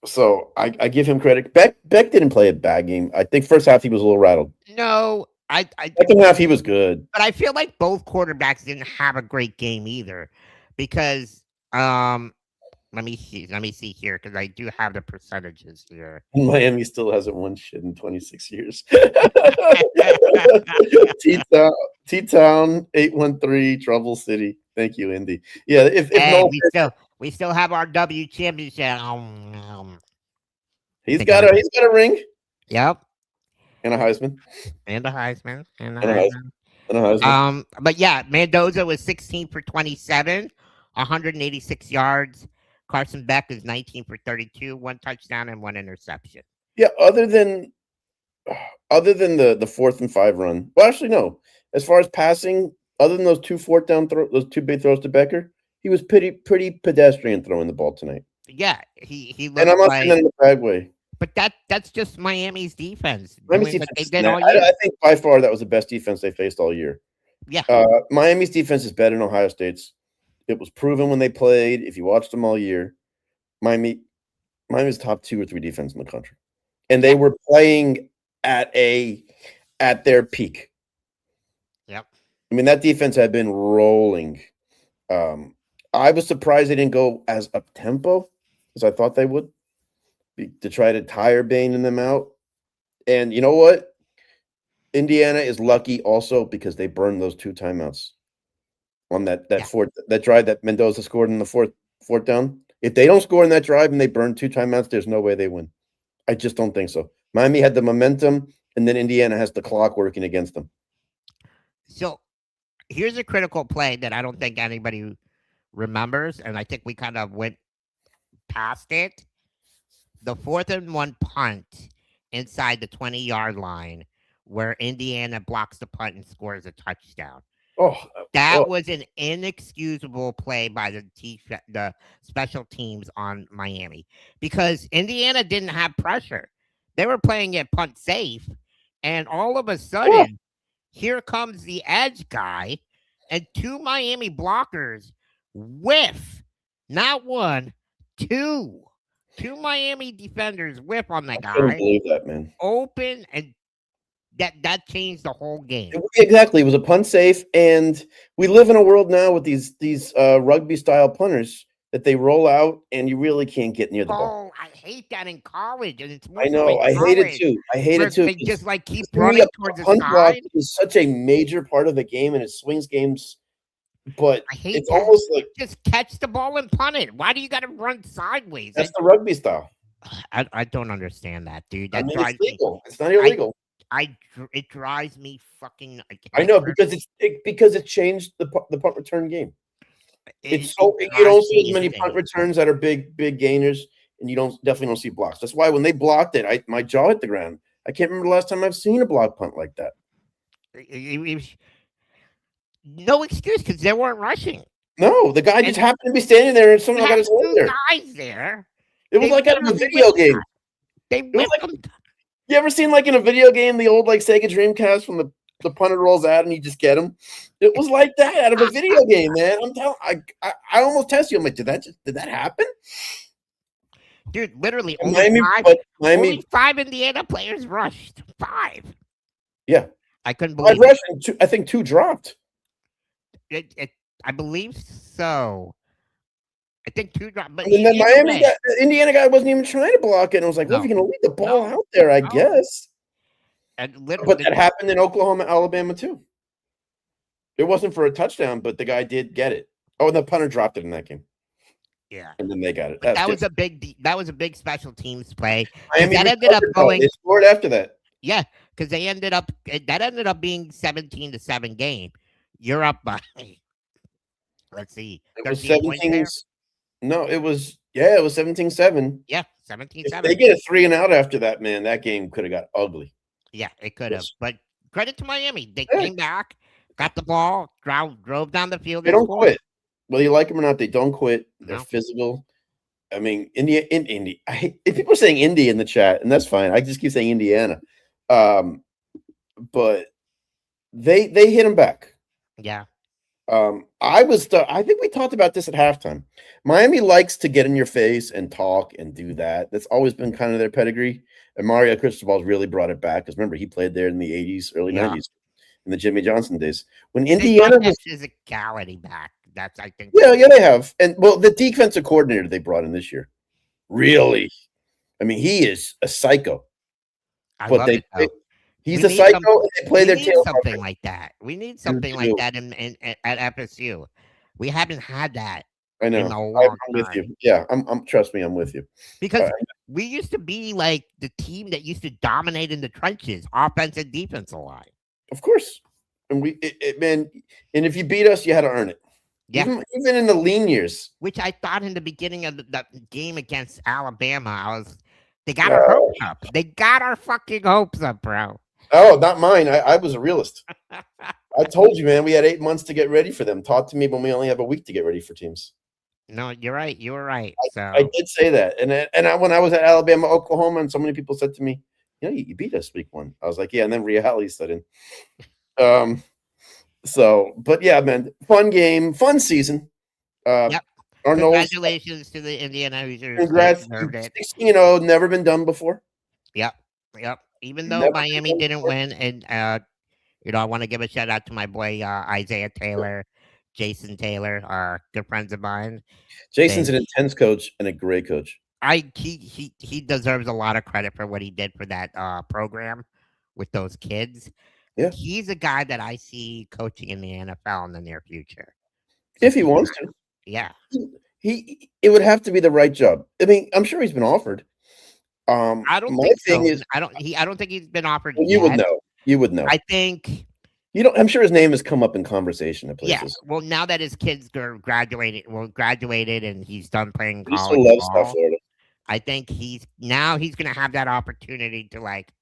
So I give him credit. Beck didn't play a bad game. I think first half he was a little rattled. No, Second half he was good. But I feel like both quarterbacks didn't have a great game either, because let me see here because I do have the percentages here. Miami still hasn't won shit in 26 years. T-Town 813 Trouble City. Thank you, Indy. Yeah, if we still have our W championship. He's got a ring. Yep. And a Heisman. And a Heisman. But yeah, Mendoza was 16 for 27, 186 yards. Carson Beck is 19 for 32, 1 touchdown and 1 interception. Yeah, other than the 4th and 5 run. Well, actually, no. As far as passing, other than those 2 fourth down those 2 big throws to Becker, he was pretty pedestrian throwing the ball tonight. Yeah, he looked and I'm not saying that in a bad way. But that's just Miami's defense. Miami's defense I think by far that was the best defense they faced all year. Yeah. Miami's defense is better than Ohio State's. It was proven when they played. If you watched them all year, Miami's top 2 or 3 defense in the country, and they were playing at their peak. Yep. I mean, that defense had been rolling. I was surprised they didn't go as up tempo as I thought they would, to try to tire Bain and them out. And you know what? Indiana is lucky also because they burned those 2 timeouts on that drive that Mendoza scored in the fourth down. If they don't score in that drive and they burn 2 timeouts, there's no way they win. I just don't think so. Miami had the momentum, and then Indiana has the clock working against them. So here's a critical play that I don't think anybody remembers, and I think we kind of went past it. The 4th and 1 punt inside the 20-yard line where Indiana blocks the punt and scores a touchdown. That was an inexcusable play by the special teams on Miami, because Indiana didn't have pressure. They were playing it punt safe, and all of a sudden, here comes the edge guy, and 2 Miami blockers whiff. Not 1, 2. 2 Miami defenders whiff on that guy. I couldn't believe that, man. Open, and that changed the whole game. Exactly. It was a punt safe, and we live in a world now with these rugby style punters that they roll out, and you really can't get near the ball. I hate that in college, and it's I know. I hate it too. They just like keep running towards the side. It's such a major part of the game, and it swings games. But I hate it's almost like just catch the ball and punt it. Why do you got to run sideways? That's the rugby style. I don't understand that, dude. It's legal. It's not illegal. It drives me fucking. I know because it changed the punt return game. You don't see as many punt returns that are big gainers, and you definitely don't see blocks. That's why when they blocked it, my jaw hit the ground. I can't remember the last time I've seen a block punt like that. No excuse because they weren't rushing. No, the guy just happened to be standing there, and someone got his hand there. Guys there. It was like out of a video game. You ever seen like in a video game the old like Sega Dreamcast when the punter rolls out and you just get him? It was like that out of a video game, man. I'm telling. I almost test you. I'm like, did that happen? Dude, literally And Miami, but only Miami, 5 Indiana players rushed. 5. yeah, I couldn't I believe it. rushed and two, I think two dropped. It I believe so. I think 2 dropped, but And then either Miami way, guy, the Indiana guy wasn't even trying to block it. And I was like, well, if no, you're going to leave the ball no, out there, I no, guess. and But literally, that happened in Oklahoma, Alabama too. It wasn't for a touchdown, but the guy did get it. Oh, and the punter dropped it in that game, yeah. and then they got it. But That's different. that was a big special teams play because Miami that ended up recovered though. They going scored after that. yeah, because that ended up being 17-7 game. You're up by let's see, It was 13 points 17. there. No, it was 17-7. Yeah, 17 If they 7. get a 3-and-out after that, man, that game could have got ugly. Yeah, it could have. But credit to Miami. They Yeah, came back, got the ball, drove down the field they and don't scored. quit. Whether you like them or not, they don't quit. They're No. physical. I mean, India. If people are saying Indy in the chat, and that's fine. I just keep saying Indiana. But they hit them back. Yeah. I think we talked about this at halftime. Miami likes to get in your face and talk and do that. That's always been kind of their pedigree. And Mario Cristobal's really brought it back because remember he played there in the 80s, early Yeah. 90s, in the Jimmy Johnson days. When They Indiana brought was, that physicality back. That's I think. yeah, they have. And well, the defensive coordinator they brought in this year, really, I mean, he is a psycho. I But love it though. he's We a need psycho, some. and they play We their need tails off. something like that. We need something like Too. that at FSU. We haven't had that I know. in a long I'm with time. you. Yeah, I'm. Trust me, I'm with you. Because we used to be like the team that used to dominate in the trenches, offense and defensive line. Of course. And man, and if you beat us, you had to earn it. Yeah. Even in the lean years. Which I thought in the beginning of the game against Alabama, they got our hopes up. They got our fucking hopes up, bro. Oh, not mine. I was a realist. I told you, man, we had 8 months to get ready for them. Talk to me when we only have a week to get ready for teams. No, you're right. You were right. I did say that. And when I was at Alabama, Oklahoma, and so many people said to me, you beat us week 1. I was like, yeah, and then reality set in. But yeah, man, fun game, fun season. Yep. Congratulations to the Indiana Hoosiers. Congrats. 16-0, never been done before. Yep. Even though Miami didn't win, and I want to give a shout out to my boy Isaiah Taylor, Jason Taylor, good friends of mine. Jason's an intense coach and a great coach. He deserves a lot of credit for what he did for that program with those kids. Yeah, he's a guy that I see coaching in the NFL in the near future. If he wants to, yeah, it would have to be the right job. I mean, I'm sure he's been offered. I don't think so. I don't think he's been offered. Well, you would know. You would know. I think. You don't. I'm sure his name has come up in conversation at places. Yeah. Well, now that his kids graduated, and he's done playing He college still loves ball, South Florida. I think he's going to have that opportunity to like,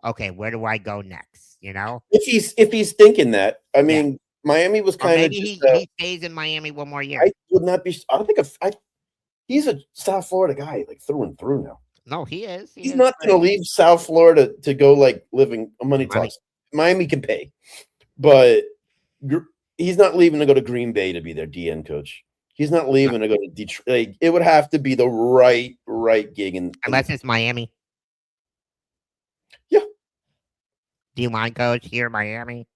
okay, where do I go next? If he's thinking that, I mean, Miami was kind of maybe he stays in Miami one more year. I would not be. I think he's a South Florida guy, like through and through now. No, he is. He's not going to leave South Florida to go like living money talks. Miami can pay, but he's not leaving to go to Green Bay to be their DN coach. He's not leaving to go to Detroit. Like, it would have to be the right gig, unless it's Miami. Yeah. Do you mind, coach, here in Miami?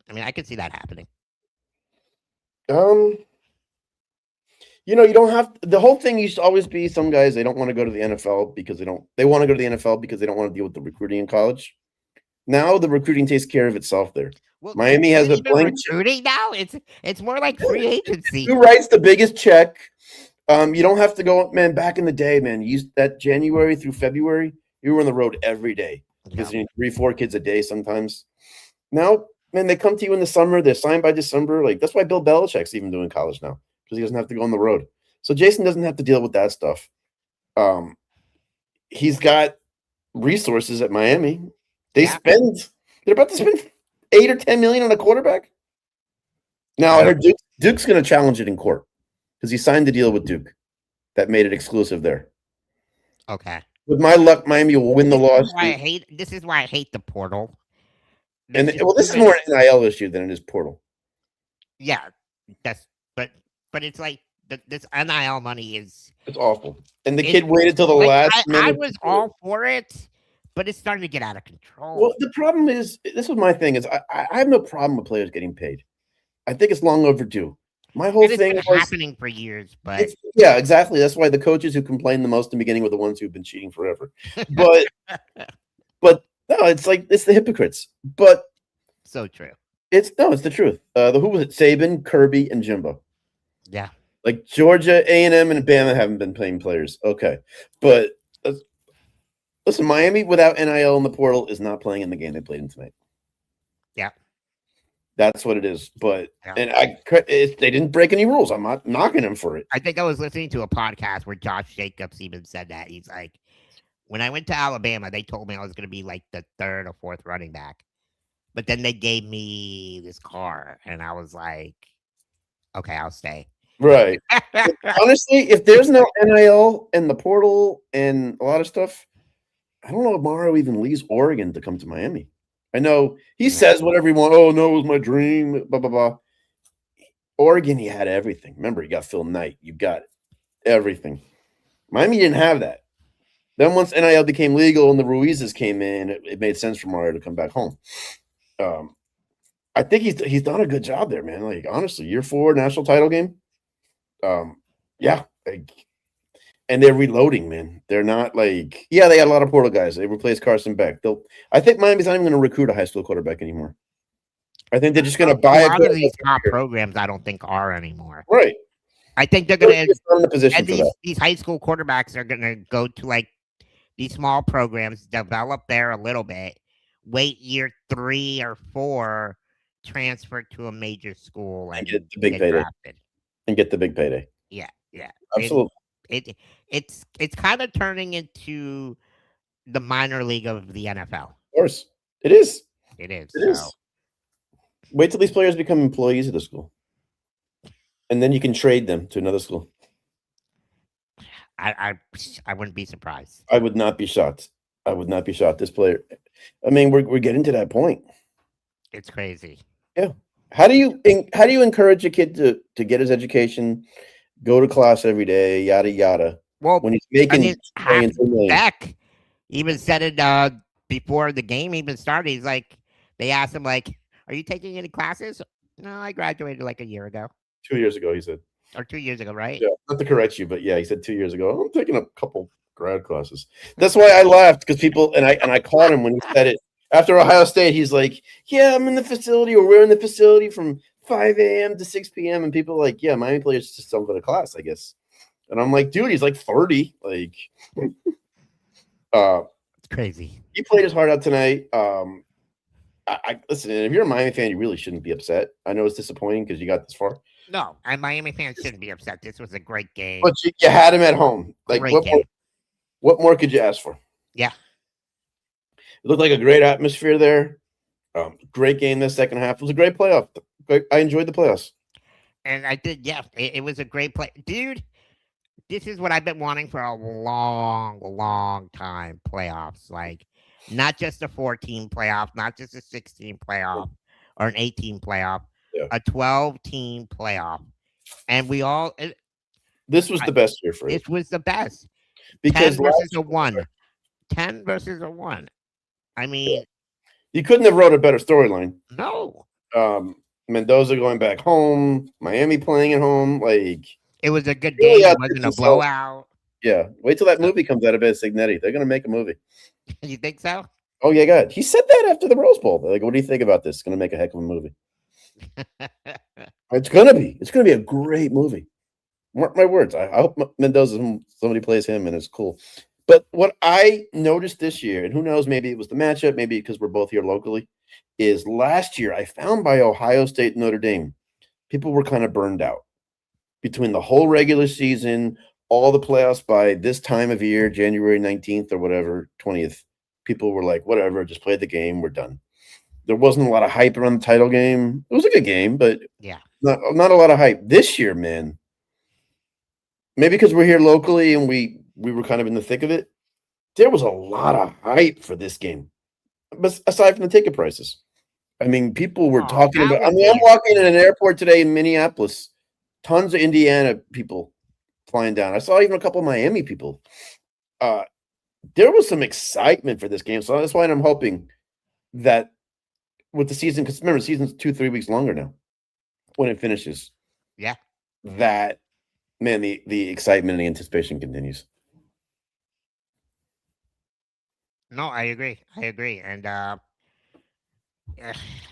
I mean, I could see that happening. You don't have the whole thing used to always be some guys they don't want to go to the NFL because they want to go to the NFL because they don't want to deal with the recruiting in college. Now the recruiting takes care of itself there. Well, Miami has a blank recruiting now. It's more like free agency. Who writes the biggest check? You don't have to go, man. Back in the day, man, you used that January through February, you were on the road every day because you need 3-4 kids a day sometimes. Now, man, they come to you in the summer. They're signed by December. Like that's why Bill Belichick's even doing college now because he doesn't have to go on the road. So Jason doesn't have to deal with that stuff. He's got resources at Miami. They're about to spend $8 or $10 million on a quarterback. Now I heard Duke's going to challenge it in court because he signed the deal with Duke that made it exclusive there. Okay. With my luck, Miami will win the lawsuit. This is why I hate the portal. This is more an NIL issue than it is portal. Yeah, but it's like this NIL money is It's awful. And the it, kid waited till the like last I minute. was all for it, but it's starting to get out of Well, control. the problem is, this was my thing, is I have no problem with players getting paid. I think it's long overdue. My whole And it's thing been was, happening for years, but it's yeah, exactly. That's why the coaches who complain the most in the beginning were the ones who've been cheating forever. But no, it's like it's the hypocrites. But so true. it's the truth. Who was it? Saban, Kirby, and Jimbo. Yeah. Like Georgia, A&M, and Bama haven't been playing players. Okay, but listen, Miami without NIL in the portal is not playing in the game they played in tonight. Yeah. That's what it is. But Yeah. and they didn't break any rules. I'm not knocking them for it. I think I was listening to a podcast where Josh Jacobs even said that. He's like, when I went to Alabama, they told me I was going to be like the third or fourth running back. But then they gave me this car, and I was like, okay, I'll stay. Right. Honestly, if there's no NIL and the portal and a lot of stuff, I don't know if Mario even leaves Oregon to come to Miami. I know he says whatever he wants. Oh, no, it was my dream, blah, blah, blah. Oregon, he had everything. Remember, you got Phil Knight. You got everything. Miami didn't have that. Then once NIL became legal and the Ruizes came in, it made sense for Mario to come back home. I think he's done a good job there, man. Like, honestly, year 4 national title game. Yeah. And they're reloading, man. They're not like, yeah, they got a lot of portal guys. They replaced Carson Beck. I think Miami's not even going to recruit a high school quarterback anymore. I think they're just going to buy a a lot of these top programs. I don't think are anymore. Right. I think they're going to. In the position And for that. these high school quarterbacks are going to go to like these small programs, develop there a little bit, wait year 3 or 4, transfer to a major school and get the big get payday. drafted. And get the big payday. Yeah, yeah. Absolutely. It's kind of turning into the minor league of the NFL. Of course. It is. It is. It is. Wait till these players become employees of the school. And then you can trade them to another school. I wouldn't be surprised. I would not be shocked. I would not be shocked. This player, I mean, we're getting to that point. It's crazy. Yeah. How do you encourage a kid to get his education, go to class every day, yada yada? Well, when he's making Beck even said it before the game even started. He's like, they asked him like, "Are you taking any classes?" No, I graduated like a year ago. 2 years ago, he said. Or 2 years ago, right? Yeah, not to correct you, but yeah, he said 2 years ago. I'm taking a couple grad classes. That's why I laughed, because people and I caught him when he said it after Ohio State. He's like, "Yeah, I'm in the facility, or we're in the facility from 5 a.m. to 6 p.m." And people are like, "Yeah, Miami players just don't go to class, I guess." And I'm like, "Dude, he's like 30. Like, it's crazy." He played his heart out tonight. I listen. If you're a Miami fan, you really shouldn't be upset. I know it's disappointing because you got this far. No, and Miami fans shouldn't be upset. This was a great game. But you had him at home. Like, what more could you ask for? Yeah. It looked like a great atmosphere there. Great game this second half. It was a great playoff. I enjoyed the playoffs. And I did, yeah. It was a great play. Dude, this is what I've been wanting for a long, long time. Playoffs. Like, not just a 14 playoff, not just a 16 playoff or an 18 playoff. Yeah. A 12-team playoff. And we all... This was the best year for it. This was the best. Because 10 versus a 1. 10 versus a 1. I mean... You couldn't have wrote a better storyline. No. Mendoza going back home. Miami playing at home. Like... It was a good game. It wasn't a blowout. Yeah. Wait till that movie comes out about Signetti. They're going to make a movie. You think so? Oh, yeah, God. He said that after the Rose Bowl. They're like, what do you think about this? It's going to make a heck of a movie. It's going to be. It's going to be a great movie. Mark my words. I hope Mendoza, somebody plays him, and it's cool. But what I noticed this year, and who knows, maybe it was the matchup, maybe because we're both here locally, is last year I found by Ohio State Notre Dame, people were kind of burned out. Between the whole regular season, all the playoffs by this time of year, January 19th or whatever, 20th, people were like, whatever, just play the game, we're done. There wasn't a lot of hype around the title game. It was a good game, but yeah, not a lot of hype. This year, man, maybe because we're here locally and we were kind of in the thick of it, there was a lot of hype for this game, but aside from the ticket prices. I mean, people were talking about – I'm walking in an airport today in Minneapolis, tons of Indiana people flying down. I saw even a couple of Miami people. There was some excitement for this game, so that's why I'm hoping that with the season, because remember, the season's 2-3 weeks longer now when it finishes. Yeah. That man, the excitement and the anticipation continues. No, I agree. I agree. And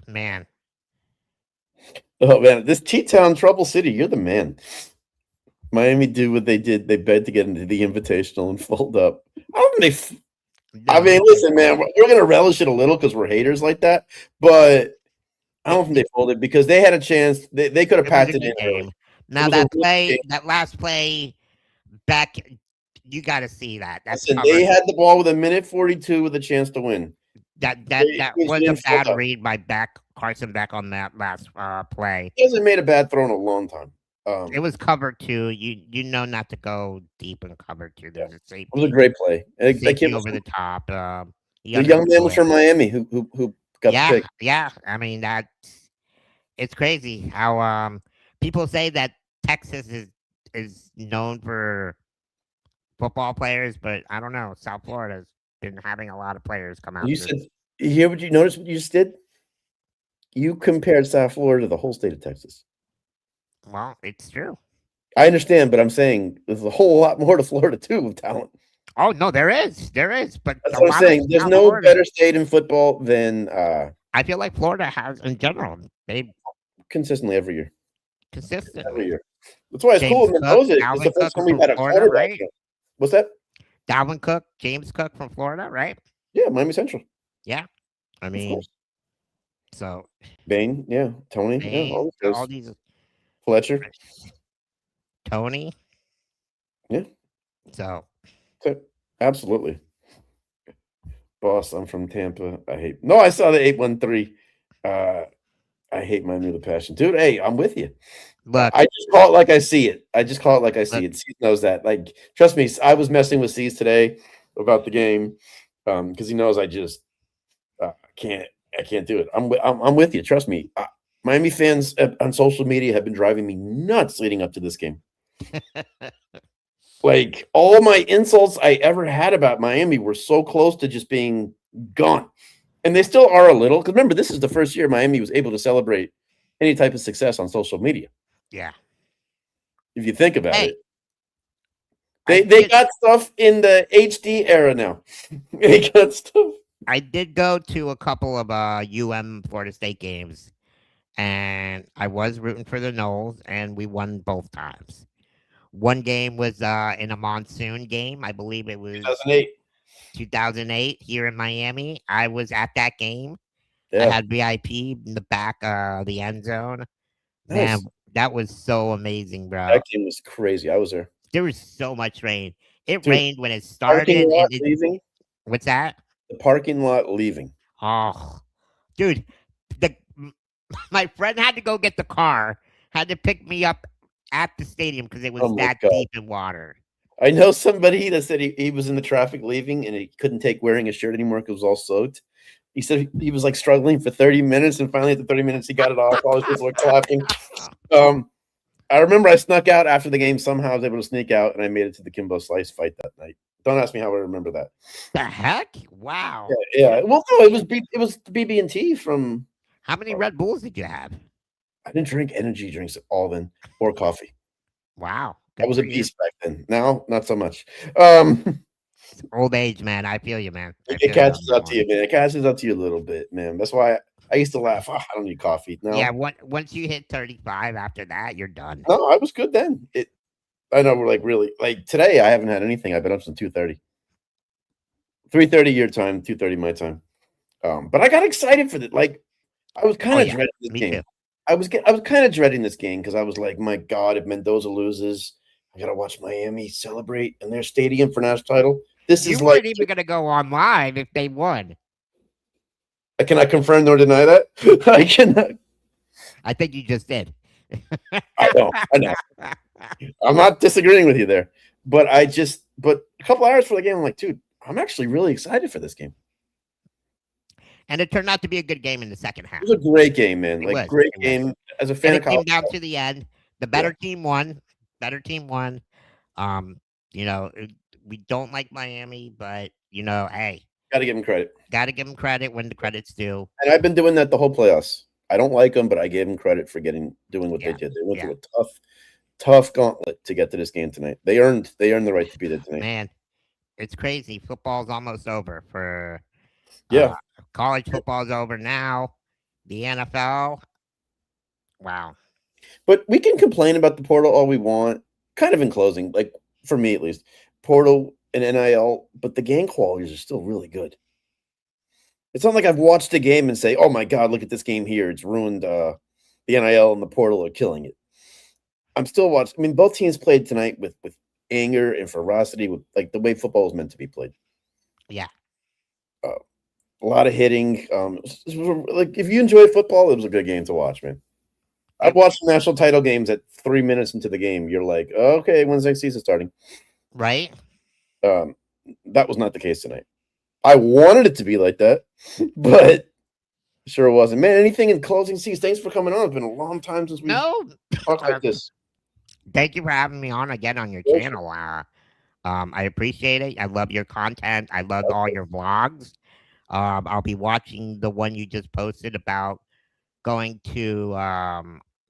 man, Oh man, this T-Town Trouble City, you're the man. Miami do what they did. They begged to get into the Invitational and fold up. I don't think I no, mean, listen, man, we're gonna relish it a little because we're haters like that, but I don't think they folded because they had a chance. They could have it was packed a it in good early. game. It Now was a that really play, game. that last play back, you got to see that. That's Listen, they covered. had the ball with a minute 42 with a chance to win. That They was a didn't fold bad up. read by Carson Beck on that last play. He hasn't made a bad throw in a long time. It was cover two. You know not to go deep in cover two. Yeah, There's a it was a safety, great play. That kid safety was over the top. He the young man underthrew was it. from Miami who got the Yeah, pick. yeah. I mean it's crazy how people say that Texas is known for football players, but I don't know. South Florida's been having a lot of players come out You to. said you hear what you notice what you just did? You compared South Florida to the whole state of Texas. Well, it's true. I understand, but I'm saying there's a whole lot more to Florida too with talent. Oh no, there is, but That's a what I'm lot of saying. There's South no Florida. better state in football than I feel like Florida has in general. They consistently every year. Every consistently. year. That's why it's cool James in Cook, Mendoza. It's the Dalvin first Cook time we've from had a Florida, quarterback. right? What's that? Dalvin Cook, James Cook from Florida, right? Yeah, Miami Central. Yeah. I Of mean, course. so Bain, yeah. Tony, yeah. man, All those all guys. these Fletcher. Tony. Yeah. So Absolutely. Boss, I'm from Tampa. I hate No, I saw the 813. I hate Miami with a passion. Dude, hey, I'm with you. look, I just call it like I see it. I just call it like I see look, it. Ceaz knows that. Like, trust me, I was messing with Ceaz today about the game because he knows I just can't. I can't do it. I'm with you. Trust me. Miami fans on social media have been driving me nuts leading up to this game. Like all my insults I ever had about Miami were so close to just being gone, and they still are a little. Because remember, this is the first year Miami was able to celebrate any type of success on social media. yeah. If you think about Hey, it. They did, got stuff in the HD era now. They got stuff. I did go to a couple of Florida State games, and I was rooting for the Knowles, and we won both times. One game was in a monsoon game. I believe it was 2008. 2008 here in Miami. I was at that game. I Yeah. had VIP in the back of the end zone. Man, Nice. that was so amazing, bro. That game was crazy. I was there. There was so much rain. It Dude, rained when it parking started, lot and leaving. what's that? The parking lot leaving. Oh, dude, the my friend had to go get the car. Had to pick me up at the stadium because it was Oh my that God. deep in water. I know somebody that said he was in the traffic leaving and he couldn't take wearing his shirt anymore because it was all soaked. He said he was like struggling for 30 minutes and finally at the 30 minutes he got it off. All his people were clapping. I remember I snuck out after the game. Somehow I was able to sneak out and I made it to the Kimbo Slice fight that night. Don't ask me how I remember that. The heck? Wow. Yeah. Well, no, it was the BB&T from. How many Red Bulls did you have? I didn't drink energy drinks at all then or coffee. Wow. I Good was a for you. beast back then. Now, not so much. Old age, man. I feel you, man. I It feel you on catches that up to one. you, man. It catches up to you a little bit, man. That's why I used to laugh. Oh, I don't need coffee. Yeah, No, once you hit 35, after that, you're done. no, I was good then. I know we're like really like today. I haven't had anything. I've been up since 2:30, 3:30 your time, 2:30 my time. But I got excited for it. Like I was kind Oh of yeah, dreading this me game. too. I was kind of dreading this game because I was like, my God, if Mendoza loses, I gotta watch Miami celebrate in their stadium for national title. This You is like, weren't even gonna go on live if they won. I cannot confirm nor deny that. I cannot. I think you just did. I know. I'm not disagreeing with you there, but but a couple hours for the game, I'm like, dude, I'm actually really excited for this game. And it turned out to be a good game in the second half. It was a great game, man. It Like was. great It was. game as a And fan it of came college. down to the end. The better team won. Better team won. Um, you know, we don't like Miami, but hey, Got to give him credit. got to give them credit when the credit's due. And I've been doing that the whole playoffs. I don't like them, but I gave them credit for doing what they Yeah, did. They went yeah, through a tough gauntlet to get to this game tonight. They earned the right to be there tonight. man, it's crazy. Football's almost over for Yeah, college. Football's over now. The NFL. Wow. but we can complain about the portal all we want. Kind of in closing, like for me at least, portal and NIL, but the game qualities are still really good. It's not like I've watched a game and say, "Oh my god, look at this game here. It's ruined." The NIL and the portal are killing it. I'm still watching. I mean, both teams played tonight with anger and ferocity, with like the way football is meant to be played. Yeah. Uh, a lot of hitting. Like if you enjoy football, it was a good game to watch, man. I've watched national title games at 3 minutes into the game. You're like, okay, when's next season starting? Right. Um, that was not the case tonight. I wanted it to be like that, but sure it wasn't. Man, anything in closing season? Thanks for coming on. It's been a long time since we No. talked like this. Thank you for having me on again on your channel. I appreciate it. I love your content. I love all your vlogs. I'll be watching the one you just posted about going to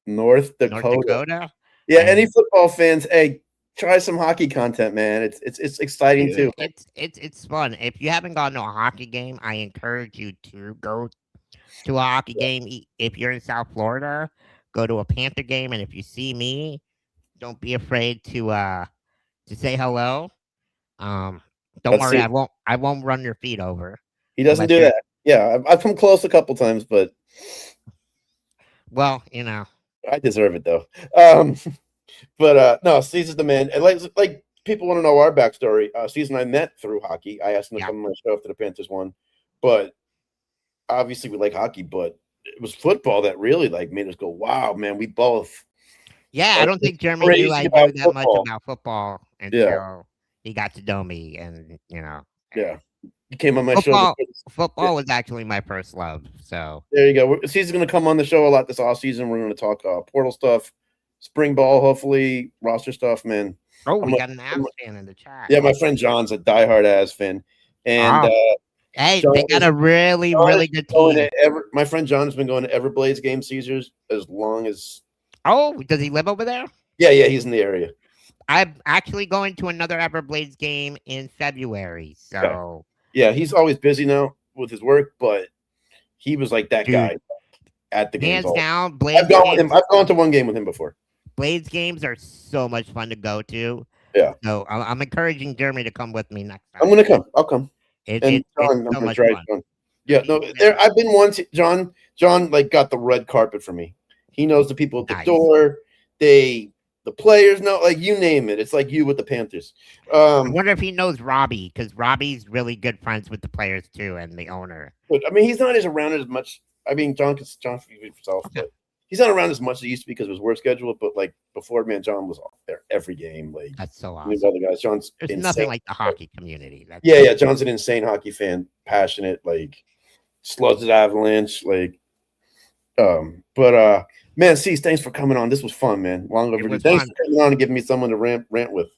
North North Dakota. Dakota. Yeah, any And football fans, hey, try some hockey content, man. It's exciting dude, too. it's fun. If you haven't gone to a hockey game, I encourage you to go to a hockey game. If you're in South Florida, go to a Panther game, and if you see me, don't be afraid to say hello. Um, don't Let's worry, see. I won't run your feet over He doesn't unless do you're that. Yeah, I've come close a couple times, but well, I deserve it though. Um, but no, Caesar's the man. And like people want to know our backstory. Caesar and I met through hockey. I asked him to yeah, come on my show after the Panthers won, but obviously we like hockey. But it was football that really like made us go, "Wow, man, we both yeah. I are don't just think Jeremy knew crazy I about knew that much football." about football Yeah, until he got to know me, and yeah. You came on my show. football. Yeah, Football was actually my first love. So, there you go. Caesar's going to come on the show a lot this off season. We're going to talk portal stuff, spring ball, hopefully roster stuff. Man, oh, I'm we like, got an Avs fan in the chat. yeah, my Awesome. friend John's a diehard Avs fan, and Oh, hey, John they got is a really, John has really been good going team. to my friend John has been going to Everblades game Caesars as long as Oh, does he live over there? yeah, he's in the area. I'm actually going to another Everblades game in February. Okay. So, Yeah, he's always busy now with his work, but he was like that dude, guy at the games hands all. down, I've gone with him. I've gone to one game with him before. Blades games are so much fun to go to. Yeah, So I'm encouraging Jeremy to come with me next I'm time. gonna come. I'll come. And It's John, I'm so gonna much try fun. John. Yeah, no, Really I've been once. John, like got the red carpet for me. He knows the people at the nice. door. The players know, like you name it. It's like you with the Panthers. I wonder if he knows Robbie because Robbie's really good friends with the players too and the owner. But I mean, he's not as around as much. I mean, John speaks for himself, Okay. but he's not around as much as he used to be because of his work schedule. But like before, man, John was there every game. Like That's so knew awesome. other guys. John's There's insane. nothing like the hockey community. That's Yeah. John's an insane hockey fan, passionate, like slugs at Avalanche, like. But man, Cease, thanks for coming on. This was fun, man. Long overdue. was Thanks fun. for coming on and giving me someone to rant with.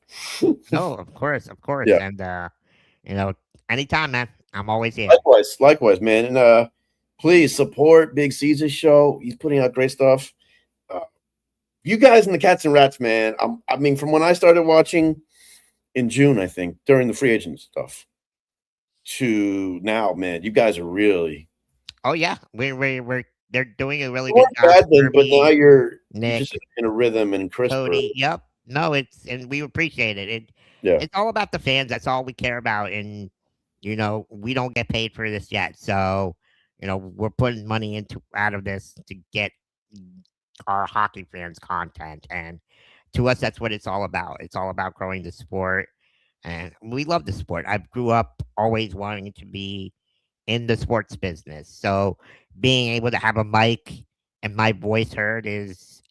No, of course, Yeah. and anytime, man. I'm always here. Likewise, man. And please support Big Caesar's show. He's putting out great stuff. You guys and the Cats and Rats, man. I mean, from when I started watching in June, I think, during the free agent stuff, to now, man, you guys are really Oh yeah, we're they're doing a really you good weren't job. bad then, but Kirby, now you're Nick, just in a rhythm and crisper. Cody. Yep. No, and we appreciate it. Yeah. It's all about the fans. That's all we care about. And we don't get paid for this yet. So, we're putting money out of this to get our hockey fans content. And to us, that's what it's all about. It's all about growing the sport. And we love the sport. I grew up always wanting to be in the sports business. So being able to have a mic and my voice heard is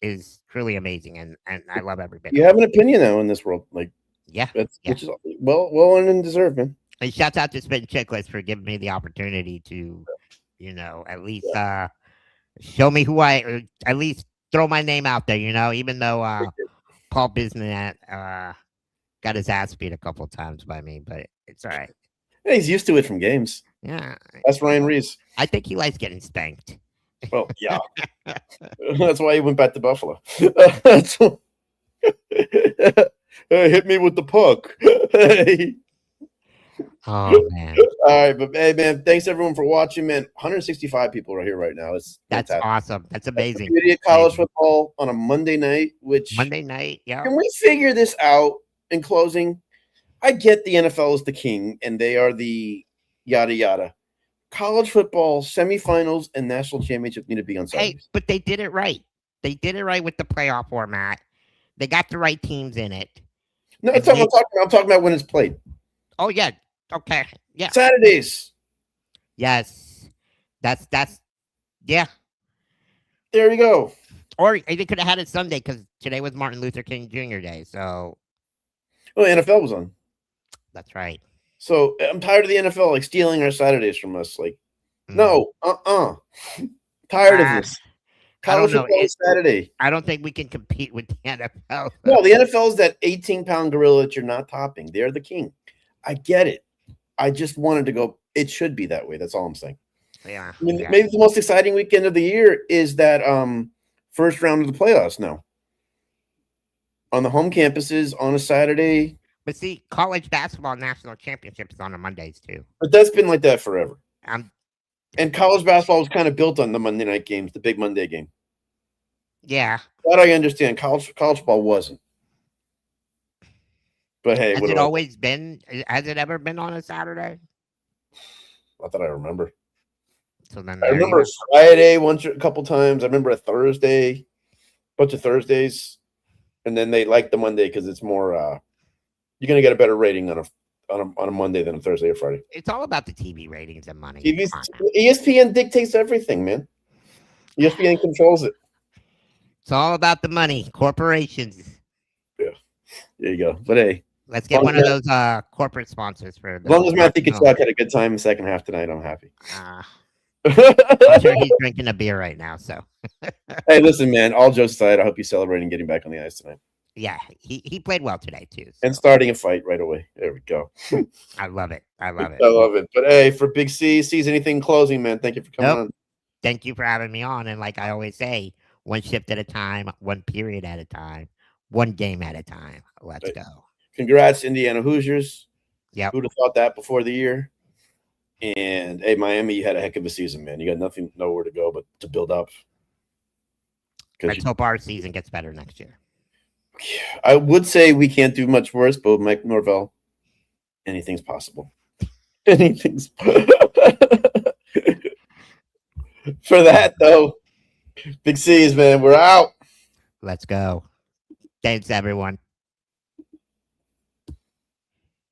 truly amazing, and I love every bit You of have it. an opinion now in this world, like Yeah, that's yeah. which is well earned and deserved, man. And shouts out to Spit and Chicklets for giving me the opportunity to, at least show me who I, or at least throw my name out there, even though Paul Bisnet got his ass beat a couple times by me, but it's all right. Yeah, he's used to it from games. Yeah. That's Ryan Reeves. I think he likes getting spanked. Well, yeah. That's why he went back to Buffalo. That's hit me with the puck. Oh man, All right, but hey, man, thanks everyone for watching, man. 165 people are here right now. It's that's fantastic. awesome. That's amazing. The beauty of college football on a Monday night, which Monday night, yeah. can we figure this out in closing? I get the NFL is the king and they are the yada yada. College football semifinals and national championship need to be on Hey, Saturdays. but they did it right. They did it right with the playoff format. They got the right teams in it. No, And that's what I'm talking about when it's played. Oh yeah. Okay. Yeah. Saturdays. Yes. That's yeah. There you go. Or they could have had it Sunday because today was Martin Luther King Jr. Day. So Well, the NFL was on. that's right. So I'm tired of the NFL like stealing our Saturdays from us. Like, no, tired of this. College football is Saturday. I don't think we can compete with the NFL. No, the NFL is that 18-pound gorilla that you're not topping. They're the king. I get it. I just wanted to go. It should be that way. That's all I'm saying. Yeah. I mean, maybe the most exciting weekend of the year is that first round of the playoffs now. On the home campuses on a Saturday. But see, college basketball national championships on the Mondays too. But that's been like that forever. And college basketball was kind of built on the Monday night games, the big Monday game. Yeah. That I understand. College ball wasn't. But hey, has it always been? Has it ever been on a Saturday? Not that I remember. So then I remember Friday a couple times. I remember a Thursday, bunch of Thursdays, and then they like the Monday because it's more. You're gonna get a better rating on a Monday than a Thursday or Friday. It's all about the TV ratings and money. ESPN dictates everything, man. ESPN controls it. It's all about the money, corporations. Yeah, there you go. But hey, let's get one of those corporate sponsors for. As long as Matthew Kachuk had a good time in the second half tonight, I'm happy. I'm sure he's drinking a beer right now. So, hey, listen, man. All jokes aside, I hope you're celebrating getting back on the ice tonight. Yeah, he played well today too. So. And starting a fight right away. There we go. I love it. I love it. But hey, for Big C, sees anything closing, man. Thank you for coming on. Thank you for having me on. And like I always say, one shift at a time, one period at a time, one game at a time. Let's go. Congrats, Indiana Hoosiers. Yeah. Who'd have thought that before the year? And hey, Miami, you had a heck of a season, man. You got nowhere to go but to build up. Let's hope our season gets better next year. I would say we can't do much worse, but with Mike Norvell, anything's possible. Anything's for that though. Big C's, man. We're out. Let's go. Thanks, everyone.